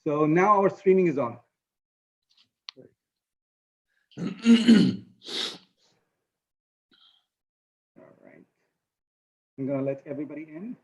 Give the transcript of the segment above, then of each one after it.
So now our streaming is on. All right. I'm going to let everybody in.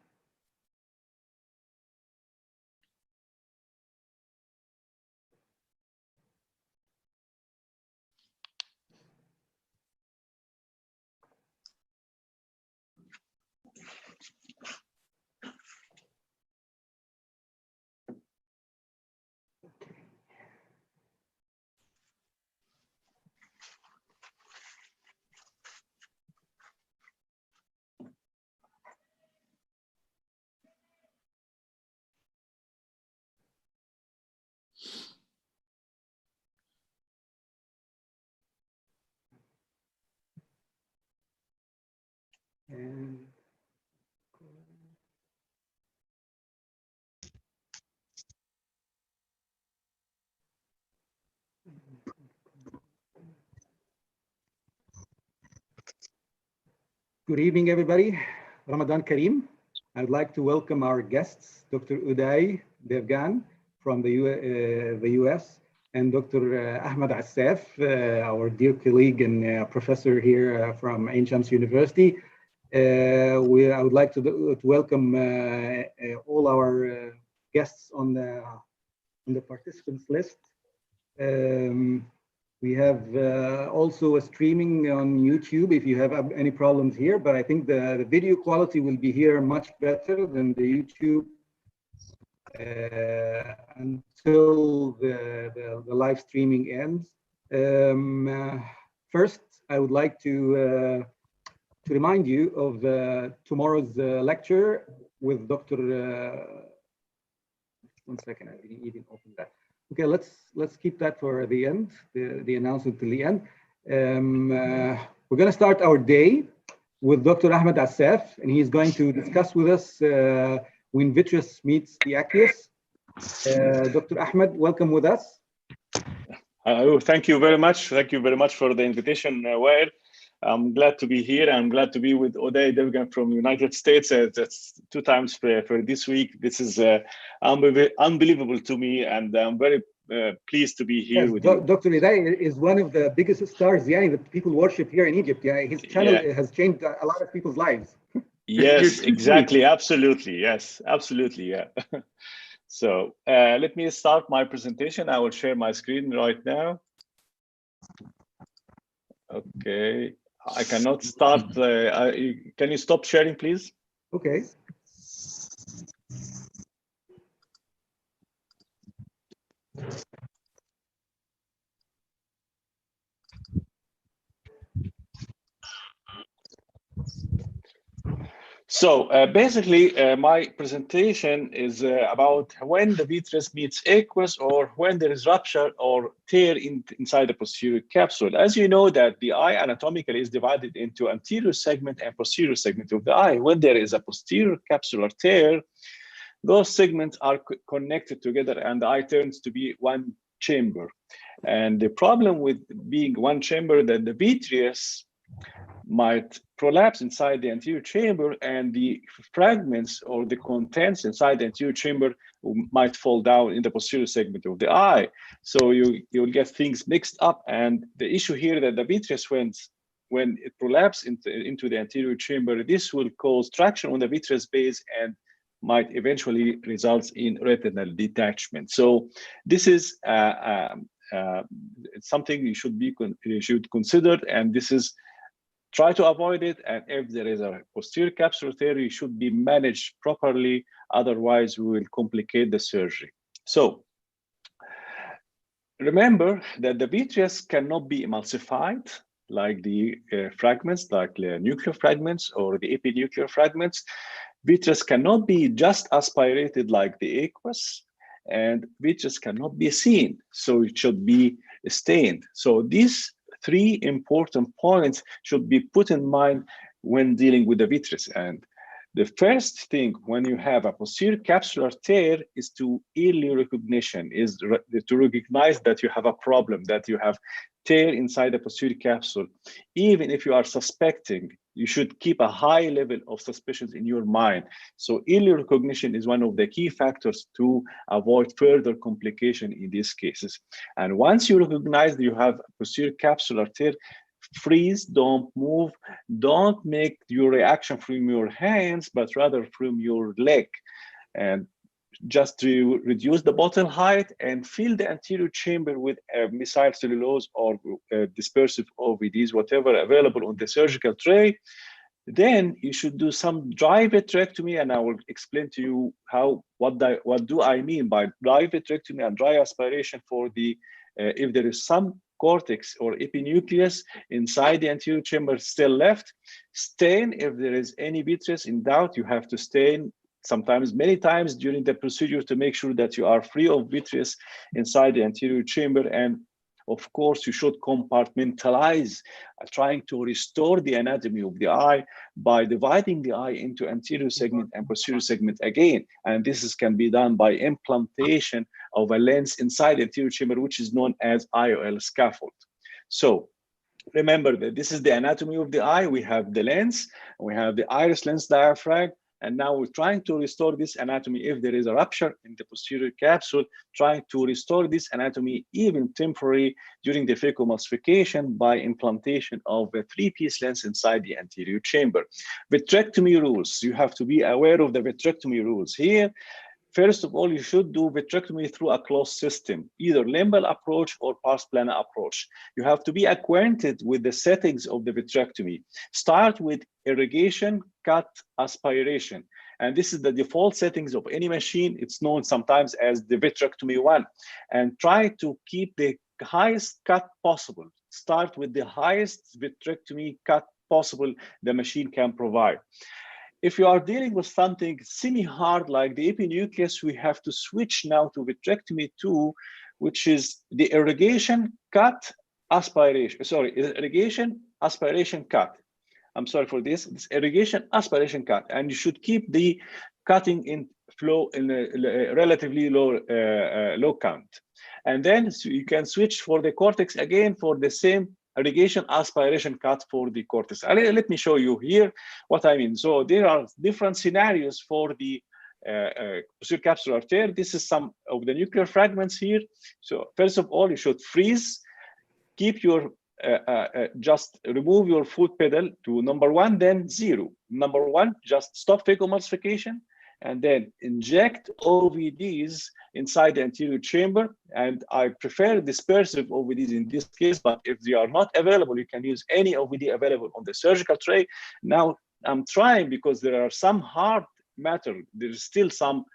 And good evening, everybody. Ramadan Kareem. I would like to welcome our guests, Dr. Uday Devgan from the US, and Dr. Ahmed Assaf, our dear colleague and professor here from Ain Shams University. I would like to welcome all our guests on the participants list. We have also a streaming on YouTube if you have any problems here, but I think the video quality will be here much better than the YouTube until the live streaming ends. First, I would like to remind you of tomorrow's lecture with Dr. One second, I didn't even open that. Okay, let's keep that for the end, the announcement till the end. We're going to start our day with Dr. Ahmed Assaf, and he's going to discuss with us when vitreous meets the aqueous. Dr. Ahmed, welcome with us. Thank you very much. Thank you very much for the invitation, Wael. I'm glad to be here. I'm glad to be with Uday Devgan from United States. That's 2 times for this week. This is unbelievable to me, and I'm very pleased to be here with you. Dr. Uday is one of the biggest stars, that people worship here in Egypt. His channel has changed a lot of people's lives. Yes, exactly. Absolutely. Yes, absolutely. Yeah. So let me start my presentation. I will share my screen right now. Okay. I cannot start. Can you stop sharing, please? Okay. So basically, my presentation is about when the vitreous meets aqueous, or when there is rupture or tear inside the posterior capsule. As you know, that the eye anatomically is divided into anterior segment and posterior segment of the eye. When there is a posterior capsular tear, those segments are connected together, and the eye turns to be one chamber. And the problem with being one chamber, that the vitreous might prolapse inside the anterior chamber, and the fragments or the contents inside the anterior chamber might fall down in the posterior segment of the eye. So you'll get things mixed up. And the issue here that the vitreous, when it prolapses into the anterior chamber, this will cause traction on the vitreous base and might eventually result in retinal detachment. So this is something you should consider, and this is try to avoid it. And if there is a posterior capsular tear, it should be managed properly. Otherwise, we will complicate the surgery. So remember that the vitreous cannot be emulsified like the fragments, like the nuclear fragments or the epinuclear fragments. Vitreous cannot be just aspirated like the aqueous, and vitreous cannot be seen, so it should be stained. So these 3 important points should be put in mind when dealing with the vitreous. And the first thing when you have a posterior capsular tear is to early recognition, is to recognize that you have a problem, that you have tear inside the posterior capsule. Even if you are suspecting you should keep a high level of suspicions in your mind. So early recognition is one of the key factors to avoid further complication in these cases. And once you recognize that you have posterior capsular tear, freeze, don't move, don't make your reaction from your hands, but rather from your leg. And just to reduce the bottle height and fill the anterior chamber with mesial cellulose or dispersive OVDs, whatever available on the surgical tray. Then you should do some dry vitrectomy, and I will explain to you what do I mean by dry vitrectomy and dry aspiration for the if there is some cortex or epinucleus inside the anterior chamber still left. Stain if there is any vitreous in doubt. You have to stain sometimes many times during the procedure to make sure that you are free of vitreous inside the anterior chamber. And of course, you should compartmentalize, trying to restore the anatomy of the eye by dividing the eye into anterior segment and posterior segment again. And this can be done by implantation of a lens inside the anterior chamber, which is known as Iol scaffold. So remember that this is the anatomy of the eye. We have the lens, we have the iris lens diaphragm, and now we're trying to restore this anatomy if there is a rupture in the posterior capsule, trying to restore this anatomy even temporarily during the phacoemulsification by implantation of a 3-piece lens inside the anterior chamber. Vitrectomy rules. You have to be aware of the vitrectomy rules here. First of all, you should do vitrectomy through a closed system, either limbal approach or pars plana approach. You have to be acquainted with the settings of the vitrectomy. Start with irrigation, cut, aspiration. And this is the default settings of any machine. It's known sometimes as the vitrectomy 1. And try to keep the highest cut possible. Start with the highest vitrectomy cut possible the machine can provide. If you are dealing with something semi-hard like the epinucleus, we have to switch now to vitrectomy 2, which is the irrigation, cut, aspiration. Sorry, irrigation, aspiration, cut. I'm sorry for this. It's irrigation, aspiration, cut. And you should keep the cutting in flow in a relatively low count. And then so you can switch for the cortex again for the same irrigation, aspiration, cut for the cortex. Let me show you here what I mean. So there are different scenarios for the posterior capsular tear. This is some of the nuclear fragments here. So first of all, you should freeze, keep your, just remove your foot pedal to number 1, then 0. Number 1, just stop phacoemulsification, and then inject OVDs inside the anterior chamber. And I prefer dispersive OVDs in this case, but if they are not available, you can use any OVD available on the surgical tray. Now I'm trying, because there are some hard matter, there's still some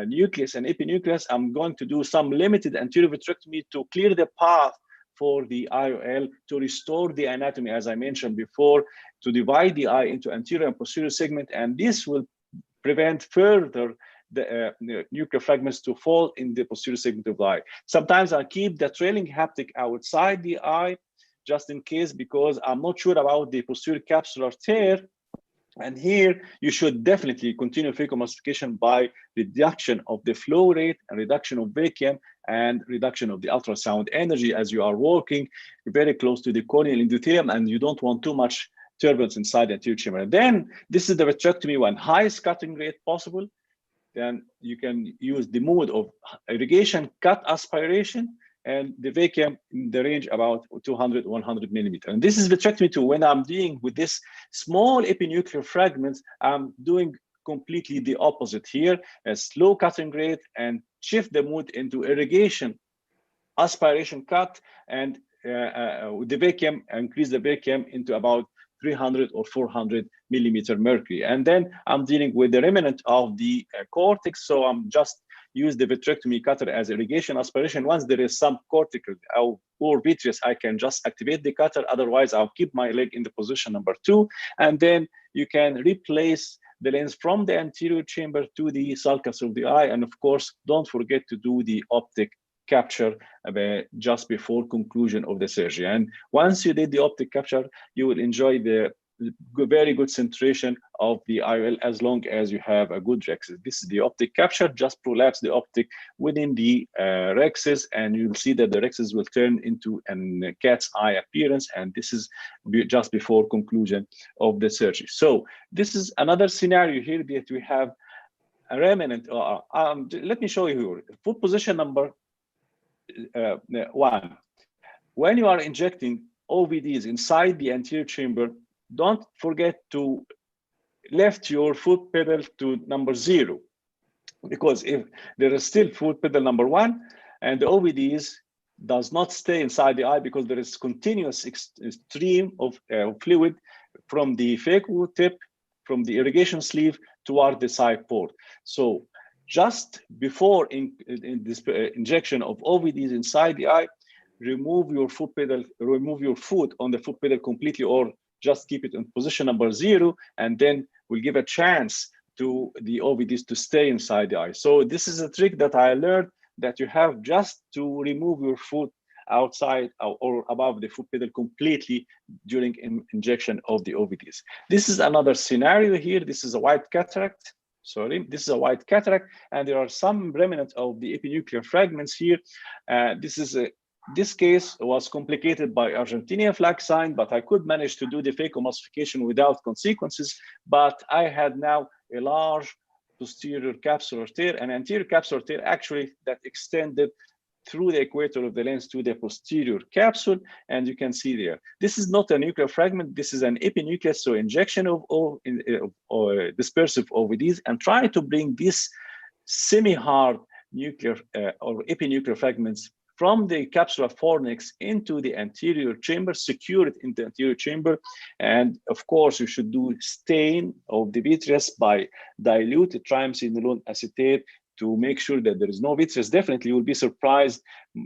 nucleus and epinucleus. I'm going to do some limited anterior vitrectomy to clear the path for the IOL, to restore the anatomy, as I mentioned before, to divide the eye into anterior and posterior segment. And this will prevent further the nuclear fragments to fall in the posterior segment of the eye. Sometimes I keep the trailing haptic outside the eye, just in case, because I'm not sure about the posterior capsular tear. And here you should definitely continue phacoemulsification by reduction of the flow rate and reduction of vacuum and reduction of the ultrasound energy as you are working very close to the corneal endothelium, and you don't want too much turbulence inside the anterior chamber. And then this is the vitrectomy 1, highest cutting rate possible. Then you can use the mode of irrigation, cut, aspiration, and the vacuum in the range about 200, 100 millimeter. And this is vitrectomy 2. When I'm dealing with this small epinuclear fragments, I'm doing completely the opposite here, a slow cutting rate, and shift the mode into irrigation, aspiration, cut, and the vacuum, increase the vacuum into about 300 or 400 millimeter mercury. And then I'm dealing with the remnant of the cortex. So I'm just use the vitrectomy cutter as irrigation, aspiration. Once there is some cortical or vitreous, I can just activate the cutter. Otherwise, I'll keep my leg in the position number 2. And then you can replace the lens from the anterior chamber to the sulcus of the eye. And of course, don't forget to do the optic capture just before conclusion of the surgery. And once you did the optic capture, you will enjoy the very good centration of the IOL as long as you have a good rhexis. This is the optic capture, just prolapse the optic within the rhexis, and you'll see that the rhexis will turn into a cat's eye appearance, and this is just before conclusion of the surgery. So this is another scenario here that we have a remnant. Let me show you here. Foot position number 1. When you are injecting OVDs inside the anterior chamber, don't forget to lift your foot pedal to number 0, because if there is still foot pedal number 1 and the OVDs does not stay inside the eye, because there is continuous stream of fluid from the phaco tip, from the irrigation sleeve toward the side port. So just before in this injection of OVDs inside the eye, remove your foot pedal, remove your foot on the foot pedal completely, or just keep it in position number 0, and then we'll give a chance to the OVDs to stay inside the eye. So this is a trick that I learned, that you have just to remove your foot outside or above the foot pedal completely during injection of the OVDs. This is another scenario here. This is a white cataract. Sorry, this is a white cataract, and there are some remnants of the epinuclear fragments here. This case was complicated by Argentinian flag sign, but I could manage to do the phacoemulsification without consequences. But I had now a large posterior capsular tear, and anterior capsular tear actually that extended through the equator of the lens to the posterior capsule, and you can see there. This is not a nuclear fragment, this is an epinucleus, so injection of dispersive OVDs, and try to bring this semi-hard nuclear or epinuclear fragments from the capsular fornix into the anterior chamber, secure it in the anterior chamber. And of course, you should do stain of the vitreous by diluted triamcinolone acetate to make sure that there is no vitreous. Definitely, you will be surprised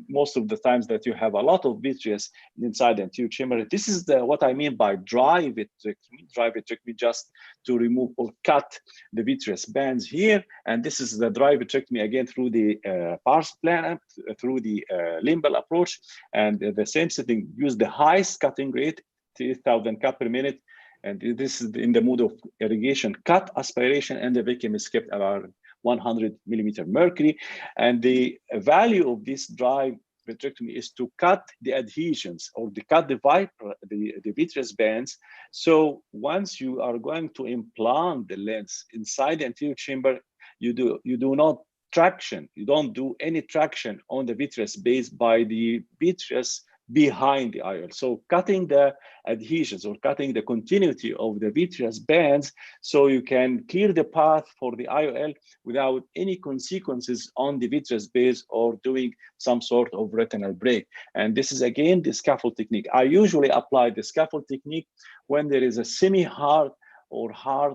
most of the times that you have a lot of vitreous inside the anterior chamber. This is what I mean by dry vitrectomy. Dry vitrectomy, just to remove or cut the vitreous bands here. And this is the dry vitrectomy again through the pars plana, through the limbal approach. And the same setting, use the highest cutting rate, 3,000 cut per minute. And this is in the mode of irrigation cut aspiration, and the vacuum is kept around 100 millimeter mercury. And the value of this dry vitrectomy is to cut the adhesions or cut the vitreous bands. So once you are going to implant the lens inside the anterior chamber, you do not traction. You don't do any traction on the vitreous base by the vitreous behind the IOL. So cutting the adhesions or cutting the continuity of the vitreous bands, so you can clear the path for the IOL without any consequences on the vitreous base or doing some sort of retinal break. And this is again the scaffold technique. I usually apply the scaffold technique when there is a semi-hard or hard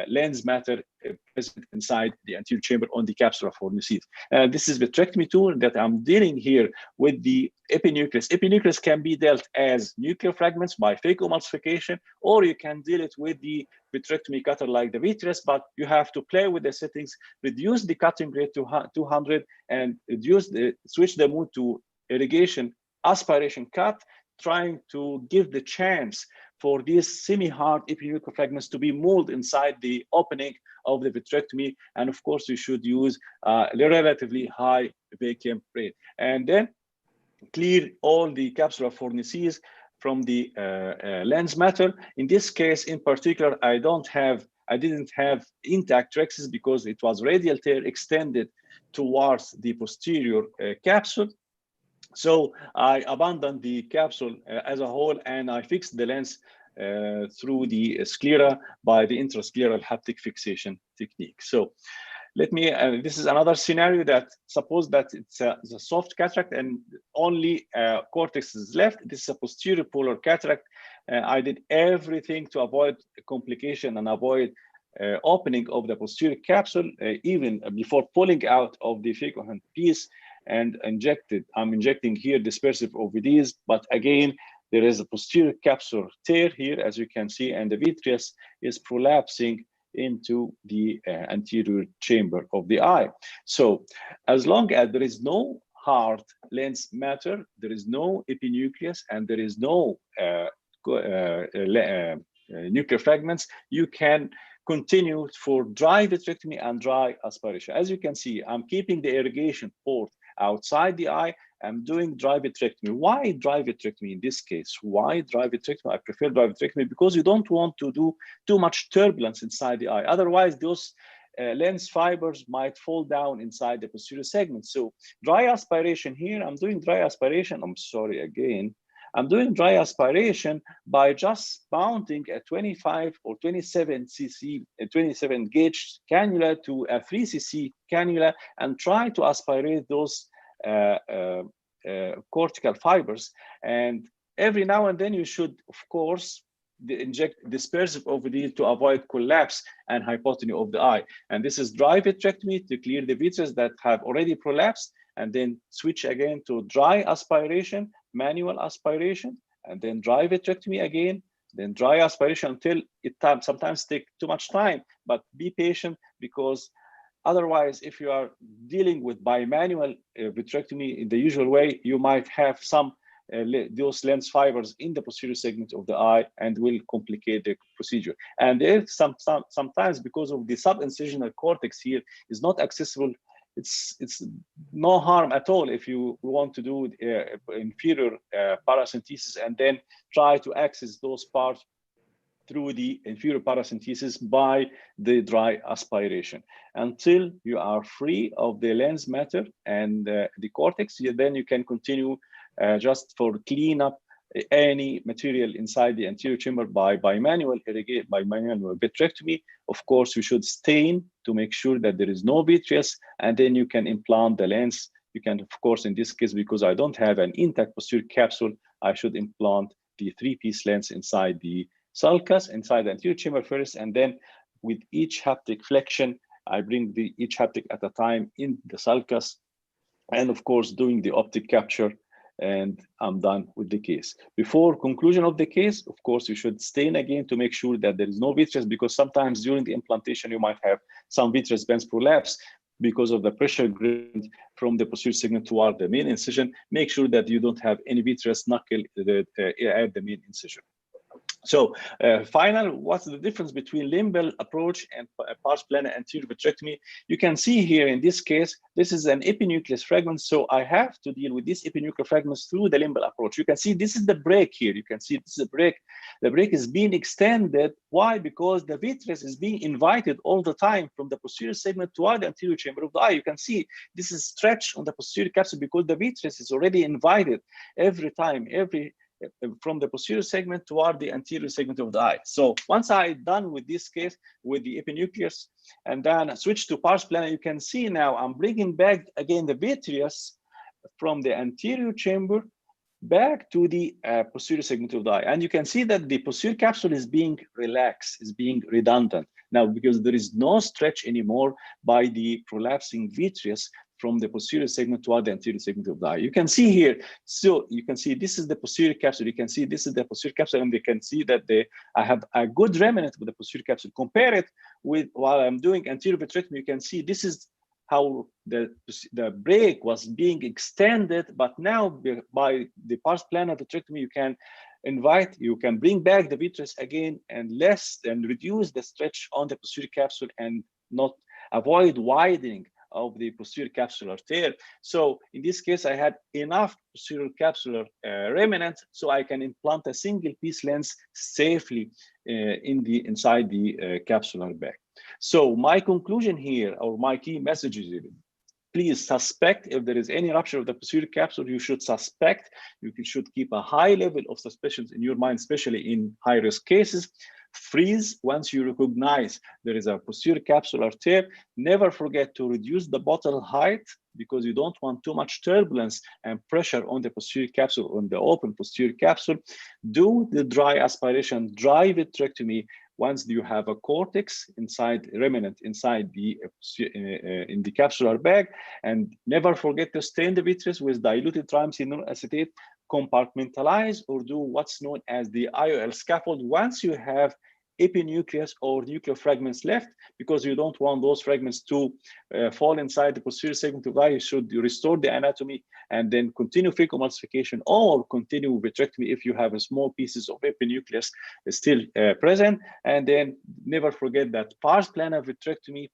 lens matter present inside the anterior chamber on the capsular fornices. This is the vitrectomy tool that I'm dealing here with the epinucleus. Epinucleus can be dealt as nuclear fragments by phacoemulsification, or you can deal it with the vitrectomy cutter like the vitreous, but you have to play with the settings, reduce the cutting rate to 200 and switch the mode to irrigation aspiration cut, trying to give the chance for these semi-hard epinuclear fragments to be molded inside the opening of the vitrectomy. And of course, you should use a relatively high vacuum rate. And then clear all the capsular fornices from the lens matter. In this case, in particular, I didn't have intact rhexis because it was radial tear extended towards the posterior capsule. So I abandoned the capsule as a whole, and I fixed the lens through the sclera by the intrascleral haptic fixation technique. So let me, this is another scenario that suppose that it's a soft cataract and only cortex is left. This is a posterior polar cataract. I did everything to avoid complication and avoid opening of the posterior capsule, even before pulling out of the phacohand piece and I'm injecting here dispersive OVDs, but again, there is a posterior capsular tear here, as you can see, and the vitreous is prolapsing into the anterior chamber of the eye. So as long as there is no hard lens matter, there is no epinucleus, and there is no nuclear fragments, you can continue for dry vitrectomy and dry aspiration. As you can see, I'm keeping the irrigation port outside the eye. I'm doing dry vitrectomy. Why dry vitrectomy in this case? Why dry vitrectomy? I prefer dry vitrectomy because you don't want to do too much turbulence inside the eye. Otherwise, those lens fibers might fall down inside the posterior segment. So dry aspiration here, I'm doing dry aspiration. I'm sorry again. I'm doing dry aspiration by just mounting a 25 or 27 cc, a 27 gauge cannula to a 3 cc cannula and try to aspirate those cortical fibers. And every now and then you should, of course, inject dispersive OVD to avoid collapse and hypotony of the eye. And this is dry vitrectomy to clear the vitreous that have already prolapsed, and then switch again to dry aspiration, manual aspiration, and then dry vitrectomy again, then dry aspiration until it sometimes take too much time, but be patient, because otherwise, if you are dealing with bimanual vitrectomy in the usual way, you might have some those lens fibers in the posterior segment of the eye and will complicate the procedure. And if sometimes because of the subincisional cortex here is not accessible, it's no harm at all if you want to do inferior paracentesis and then try to access those parts through the inferior paracentesis by the dry aspiration until you are free of the lens matter and the cortex. Then you can continue just for clean up any material inside the anterior chamber by manual vitrectomy. Of course, you should stain to make sure that there is no vitreous, and then you can implant the lens. You can, of course, in this case, because I don't have an intact posterior capsule, I should implant the 3-piece lens inside the sulcus, inside the anterior chamber first, and then with each haptic flexion, I bring each haptic at a time in the sulcus, and of course, doing the optic capture, and I'm done with the case. Before conclusion of the case, of course, you should stain again to make sure that there is no vitreous, because sometimes during the implantation, you might have some vitreous bands prolapse because of the pressure gradient from the posterior segment toward the main incision. Make sure that you don't have any vitreous knuckle at the main incision. So final, what's the difference between limbal approach and pars plana anterior vitrectomy? You can see here in this case, this is an epinucleus fragment. So I have to deal with this epinuclear fragments through the limbal approach. You can see this is the break here. You can see this is a break. The break is being extended. Why? Because the vitreous is being invited all the time from the posterior segment toward the anterior chamber of the eye. You can see this is stretched on the posterior capsule because the vitreous is already invited every time, from the posterior segment toward the anterior segment of the eye. So once I'm done with this case with the epinucleus and then I switch to pars plana, you can see now I'm bringing back again the vitreous from the anterior chamber back to the posterior segment of the eye. And you can see that the posterior capsule is being relaxed, is being redundant now because there is no stretch anymore by the prolapsing vitreous from the posterior segment toward the anterior segment of the eye. You can see here, so you can see this is the posterior capsule. You can see this is the posterior capsule, and you can see that I have a good remnant with the posterior capsule. Compare it with while I'm doing anterior vitrectomy, you can see this is how the break was being extended, but now by the pars plana vitrectomy, you can bring back the vitreous again and reduce the stretch on the posterior capsule and not avoid widening of the posterior capsular tear. So in this case, I had enough posterior capsular remnant so I can implant a single piece lens safely inside the capsular bag. So my conclusion here, or my key message is, please suspect if there is any rupture of the posterior capsule. You should suspect. You should keep a high level of suspicions in your mind, especially in high-risk cases. Freeze once you recognize there is a posterior capsular tear. Never forget to reduce the bottle height because you don't want too much turbulence and pressure on the posterior capsule, on the open posterior capsule. Do the dry aspiration, dry vitrectomy once you have a cortex remnant inside in the capsular bag, and never forget to stain the vitreous with diluted triamcinolone acetate. Compartmentalize or do what's known as the IOL scaffold once you have epinucleus or nuclear fragments left, because you don't want those fragments to fall inside the posterior segment of the eye. You should restore the anatomy and then continue phacoemulsification or continue vitrectomy if you have a small pieces of epinucleus still present. And then never forget that pars plana vitrectomy,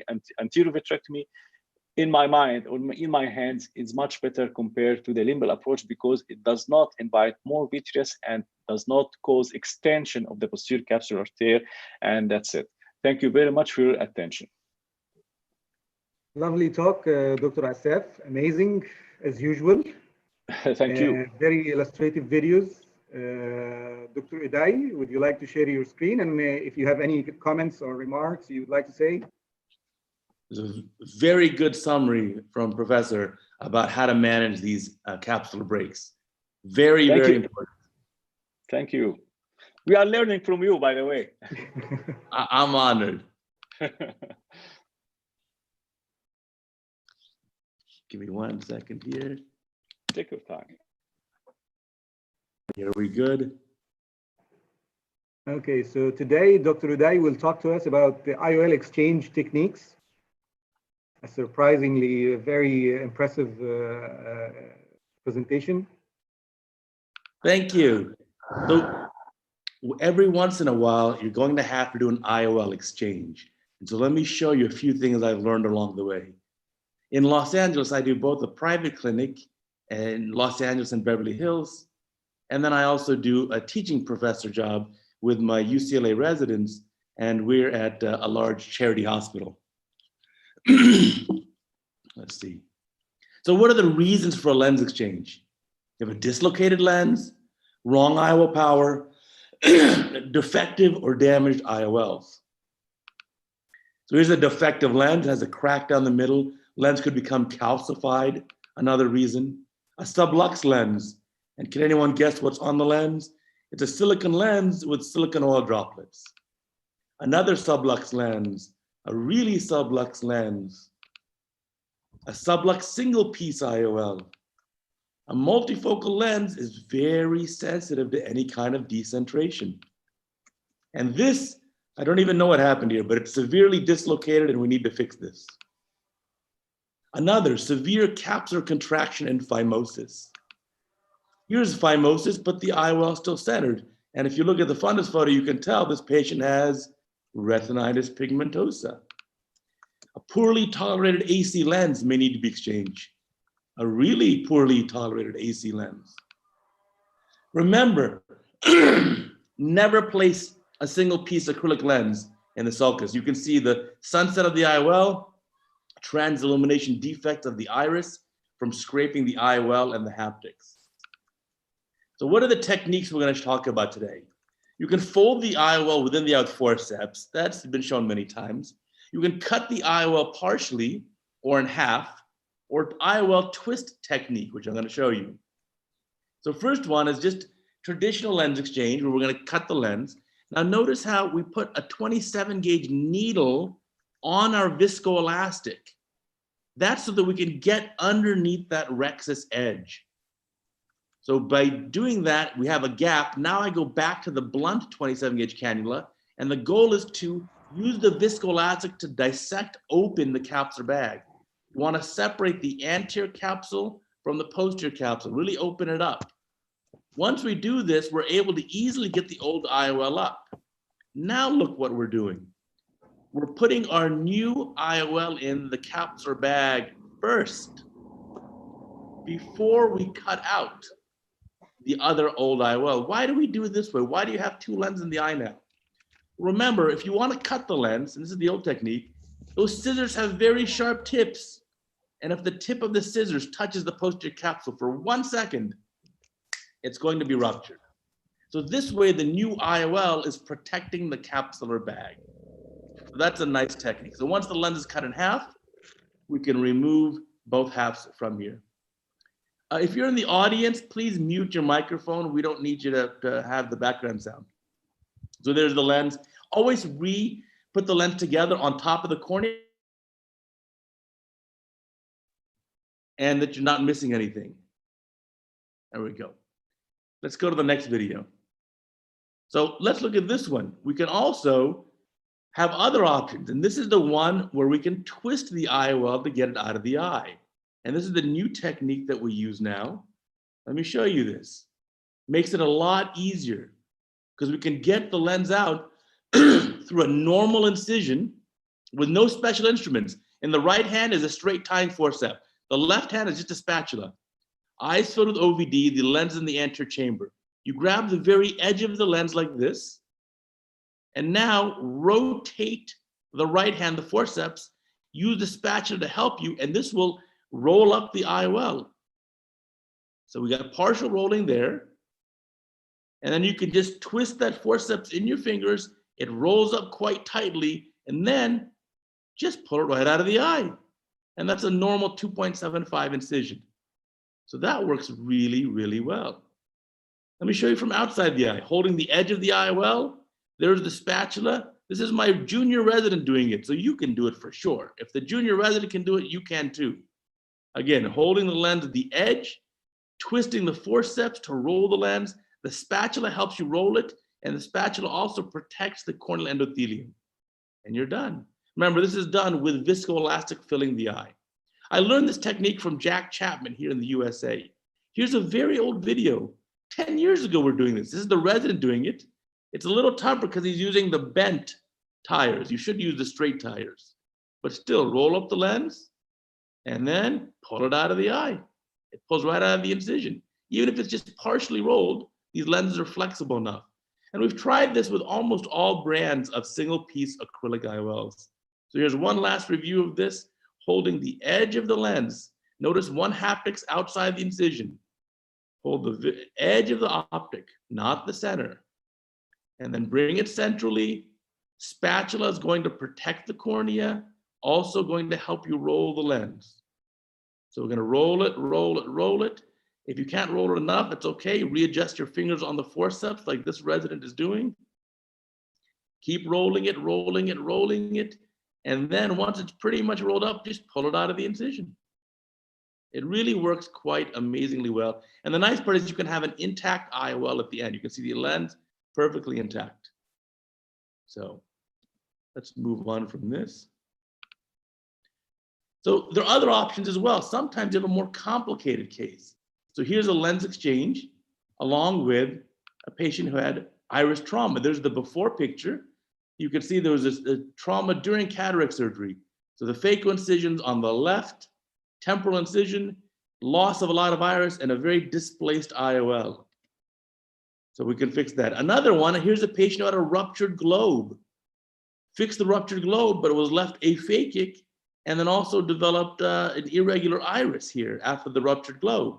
and anterior vitrectomy, in my mind or in my hands, is much better compared to the limbal approach, because it does not invite more vitreous and does not cause extension of the posterior capsular tear. And that's it. Thank you very much for your attention. Lovely talk, Dr. Assaf. Amazing, as usual. Thank you. Very illustrative videos. Dr. Uday, would you like to share your screen? And if you have any comments or remarks you would like to say? There's a very good summary from Professor about how to manage these capsular breaks. Very important. Thank you. We are learning from you, by the way. I'm honored. Give me 1 second here. Take your time. Are we good? Okay, so today Dr. Uday will talk to us about the Iol Exchange Techniques. A surprisingly very impressive presentation. Thank you. So every once in a while, you're going to have to do an Iol exchange. And so let me show you a few things I've learned along the way. In Los Angeles, I do both a private clinic in Los Angeles and Beverly Hills. And then I also do a teaching professor job with my UCLA residents, and we're at a large charity hospital. Let's see. So what are the reasons for a lens exchange? You have a dislocated lens, wrong IOL power, defective or damaged IOLs. So here's a defective lens, has a crack down the middle. Lens could become calcified, another reason. A sublux lens, and can anyone guess what's on the lens? It's a silicon lens with silicon oil droplets. Another sublux lens, a really sublux lens, a sublux single piece IOL. A multifocal lens is very sensitive to any kind of decentration. And this, I don't even know what happened here, but it's severely dislocated and we need to fix this. Another, severe capsular contraction and phimosis. Here's phimosis, but the IOL is still centered. And if you look at the fundus photo, you can tell this patient has retinitis pigmentosa. A poorly tolerated AC lens may need to be exchanged. A really poorly tolerated AC lens. Remember, never place a single piece acrylic lens in the sulcus. You can see the sunset of the IOL, transillumination defects of the iris from scraping the IOL and the haptics. So what are the techniques we're going to talk about today? You can fold the IOL within the out forceps. That's been shown many times. You can cut the IOL partially or in half, or IOL twist technique, which I'm going to show you. So first one is just traditional lens exchange, where we're going to cut the lens. Now notice how we put a 27 gauge needle on our viscoelastic. That's so that we can get underneath that rhexis edge. So by doing that, we have a gap. Now I go back to the blunt 27 gauge cannula, and the goal is to use the viscoelastic to dissect open the capsular bag. You want to separate the anterior capsule from the posterior capsule, really open it up. Once we do this, we're able to easily get the old IOL up. Now look what we're doing. We're putting our new IOL in the capsular bag first, before we cut out the other old IOL. Why do we do it this way? Why do you have two lenses in the eye now? Remember, if you want to cut the lens, and this is the old technique, those scissors have very sharp tips. And if the tip of the scissors touches the posterior capsule for 1 second, it's going to be ruptured. So this way, the new IOL is protecting the capsular bag. So that's a nice technique. So once the lens is cut in half, we can remove both halves from here. If you're in the audience, please mute your microphone. We don't need you to have the background sound. So there's the lens. Always put the lens together on top of the cornea, and that you're not missing anything. There we go. Let's go to the next video. So let's look at this one. We can also have other options. And this is the one where we can twist the IOL to get it out of the eye. And this is the new technique that we use now. Let me show you this. Makes it a lot easier because we can get the lens out through a normal incision with no special instruments. In the right hand is a straight tying forceps. The left hand is just a spatula. Eyes filled with OVD, the lens in the anterior chamber. You grab the very edge of the lens like this, and now rotate the right hand, the forceps, use the spatula to help you, and this will roll up the IOL. So we got partial rolling there, and then you can just twist that forceps in your fingers, it rolls up quite tightly, and then just pull it right out of the eye. And that's a normal 2.75 incision. So that works really, really well. Let me show you from outside the eye, holding the edge of the IOL. There's the spatula. This is my junior resident doing it, so you can do it for sure. If the junior resident can do it, you can too. Again, holding the lens at the edge, twisting the forceps to roll the lens. The spatula helps you roll it, and the spatula also protects the corneal endothelium. And you're done. Remember, this is done with viscoelastic filling the eye. I learned this technique from Jack Chapman here in the USA. Here's a very old video. 10 years ago, we're doing this. This is the resident doing it. It's a little tougher because he's using the bent tires. You should use the straight tires. But still, roll up the lens and then pull it out of the eye. It pulls right out of the incision. Even if it's just partially rolled, these lenses are flexible enough. And we've tried this with almost all brands of single-piece acrylic IOLs. So here's one last review of this, holding the edge of the lens. Notice one haptics outside the incision. Hold the edge of the optic, not the center. And then bring it centrally. Spatula is going to protect the cornea, also going to help you roll the lens. So we're going to roll it, roll it, roll it. If you can't roll it enough, it's okay. Readjust your fingers on the forceps like this resident is doing. Keep rolling it, rolling it, rolling it. And then once it's pretty much rolled up, just pull it out of the incision. It really works quite amazingly well. And the nice part is you can have an intact IOL at the end. You can see the lens perfectly intact. So let's move on from this. So there are other options as well. Sometimes you have a more complicated case. So here's a lens exchange along with a patient who had iris trauma. There's the before picture. You can see there was a trauma during cataract surgery. So the phaco incisions on the left, temporal incision, loss of a lot of iris, and a very displaced IOL. So we can fix that. Another one, here's a patient who had a ruptured globe. Fixed the ruptured globe, but it was left aphakic, and then also developed an irregular iris here after the ruptured globe.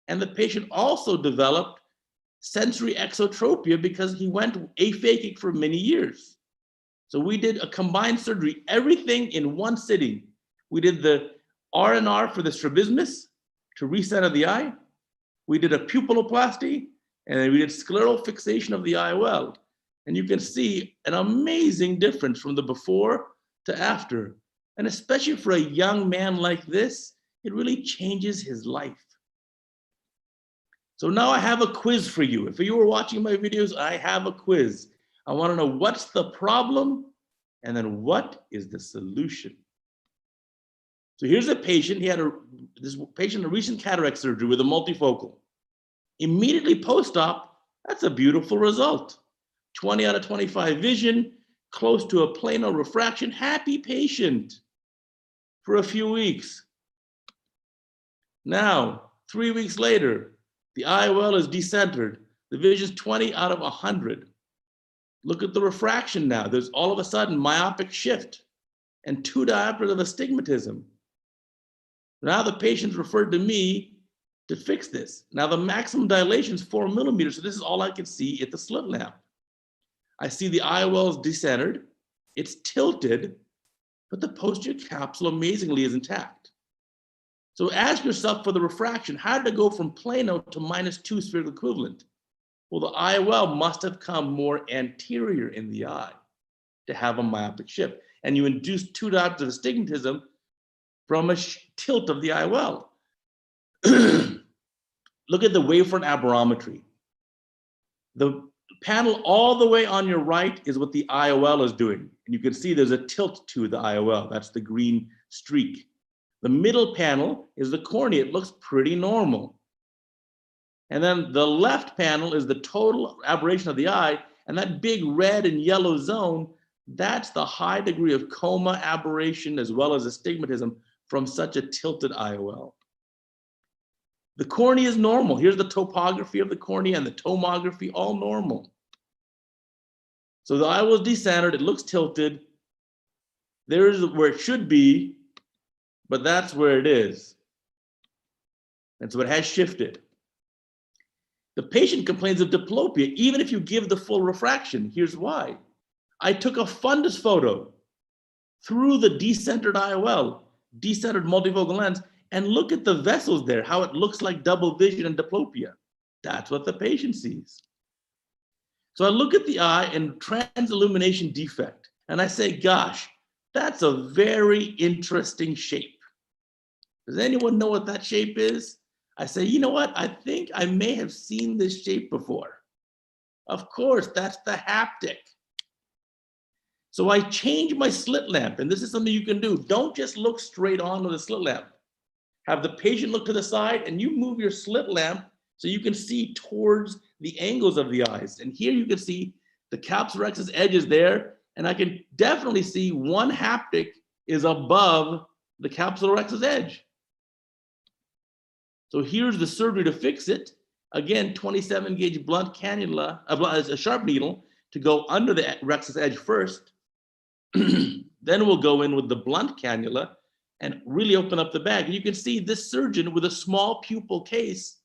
And the patient also developed sensory exotropia because he went aphakic for many years. So we did a combined surgery, everything in one sitting. We did the R&R for the strabismus to recenter the eye. We did a pupilloplasty, and then we did scleral fixation of the IOL. And you can see an amazing difference from the before to after. And especially for a young man like this, it really changes his life. So now I have a quiz for you. If you were watching my videos, I have a quiz. I want to know what's the problem and then what is the solution. So here's a patient. This patient had a recent cataract surgery with a multifocal. Immediately post-op, that's a beautiful result. 20 out of 25 vision, close to a plano refraction, happy patient for a few weeks. Now, 3 weeks later, the IOL is decentered. The vision is 20 out of 100. Look at the refraction now. There's all of a sudden myopic shift and 2 diopters of astigmatism. Now the patient's referred to me to fix this. Now the maximum dilation is 4 millimeters, so this is all I can see at the slit lamp. I see the IOL is decentered, it's tilted, but the posterior capsule amazingly is intact. So ask yourself for the refraction, how did it go from plano to -2 spherical equivalent? Well, the IOL must have come more anterior in the eye to have a myopic shift. And you induce 2 diopters of astigmatism from a tilt of the IOL. Look at the wavefront aberrometry. The panel all the way on your right is what the IOL is doing. And you can see there's a tilt to the IOL. That's the green streak. The middle panel is the cornea. It looks pretty normal. And then the left panel is the total aberration of the eye. And that big red and yellow zone, that's the high degree of coma, aberration, as well as astigmatism from such a tilted IOL. The cornea is normal. Here's the topography of the cornea and the tomography, all normal. So the IOL is decentered, it looks tilted. There's where it should be, but that's where it is. And so it has shifted. The patient complains of diplopia, even if you give the full refraction. Here's why. I took a fundus photo through the decentered IOL, decentered multifocal lens, and look at the vessels there, how it looks like double vision and diplopia. That's what the patient sees. So I look at the eye and transillumination defect, and I say, gosh, that's a very interesting shape. Does anyone know what that shape is? I say, you know what? I think I may have seen this shape before. Of course, that's the haptic. So I change my slit lamp, and this is something you can do. Don't just look straight on with a slit lamp. Have the patient look to the side, and you move your slit lamp so you can see towards the angles of the eyes. And here you can see the capsulorhexis edge is there, and I can definitely see one haptic is above the capsulorhexis edge. So here's the surgery to fix it. Again, 27 gauge blunt cannula, a sharp needle to go under the rhexis edge first. Then we'll go in with the blunt cannula and really open up the bag. And you can see this surgeon with a small pupil case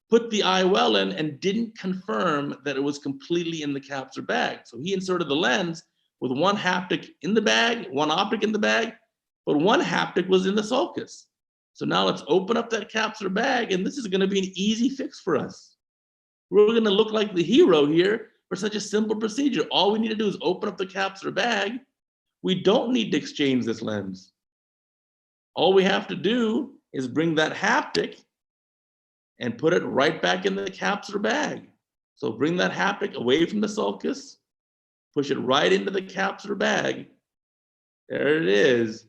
put the IOL in and didn't confirm that it was completely in the capsular bag. So he inserted the lens with one haptic in the bag, one optic in the bag, but one haptic was in the sulcus. So now let's open up that capsular bag, and this is gonna be an easy fix for us. We're gonna look like the hero here for such a simple procedure. All we need to do is open up the capsular bag. We don't need to exchange this lens. All we have to do is bring that haptic and put it right back in the capsular bag. So bring that haptic away from the sulcus, push it right into the capsular bag. There it is.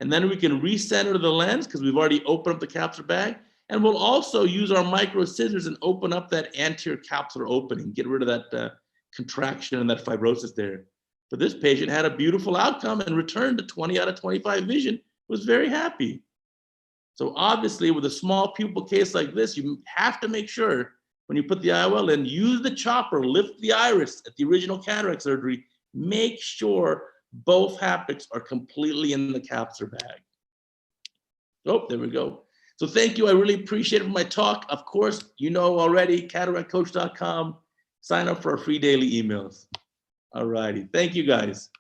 And then we can recenter the lens because we've already opened up the capsular bag. And we'll also use our micro scissors and open up that anterior capsular opening, get rid of that contraction and that fibrosis there. But this patient had a beautiful outcome and returned to 20 out of 25 vision, was very happy. So obviously with a small pupil case like this, you have to make sure when you put the IOL in, use the chopper, lift the iris at the original cataract surgery, make sure both haptics are completely in the capsular bag. Oh, there we go. So thank you, I really appreciate it for my talk. Of course, you know already, cataractcoach.com, sign up for our free daily emails. All righty, thank you guys.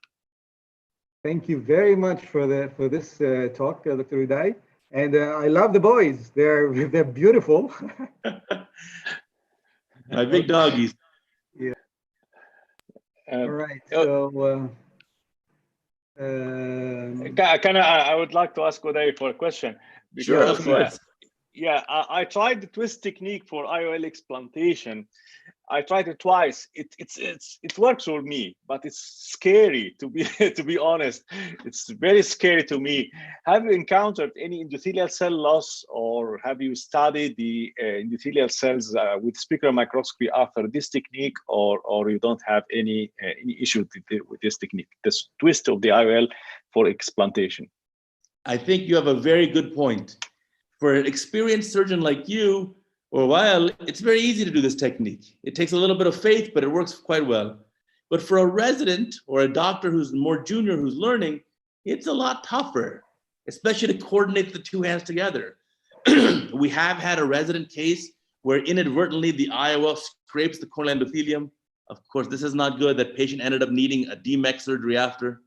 Thank you very much for this talk, Dr. Uday. And I love the boys. They're beautiful. My big doggies. Yeah. All right. So, I would like to ask Uday for a question. Because, sure, of course. I tried the twist technique for IOL explantation. I tried it twice. It works for me, but it's scary to be honest. It's very scary to me. Have you encountered any endothelial cell loss, or have you studied the endothelial cells with specular microscopy after this technique, or you don't have any issue with this technique, this twist of the IOL for explantation? I think you have a very good point. For an experienced surgeon like you, or Wael, it's very easy to do this technique. It takes a little bit of faith, but it works quite well. But for a resident or a doctor who's more junior, who's learning, it's a lot tougher, especially to coordinate the two hands together. We have had a resident case where inadvertently the IOL scrapes the corneal endothelium. Of course, this is not good. That patient ended up needing a DMEC surgery after.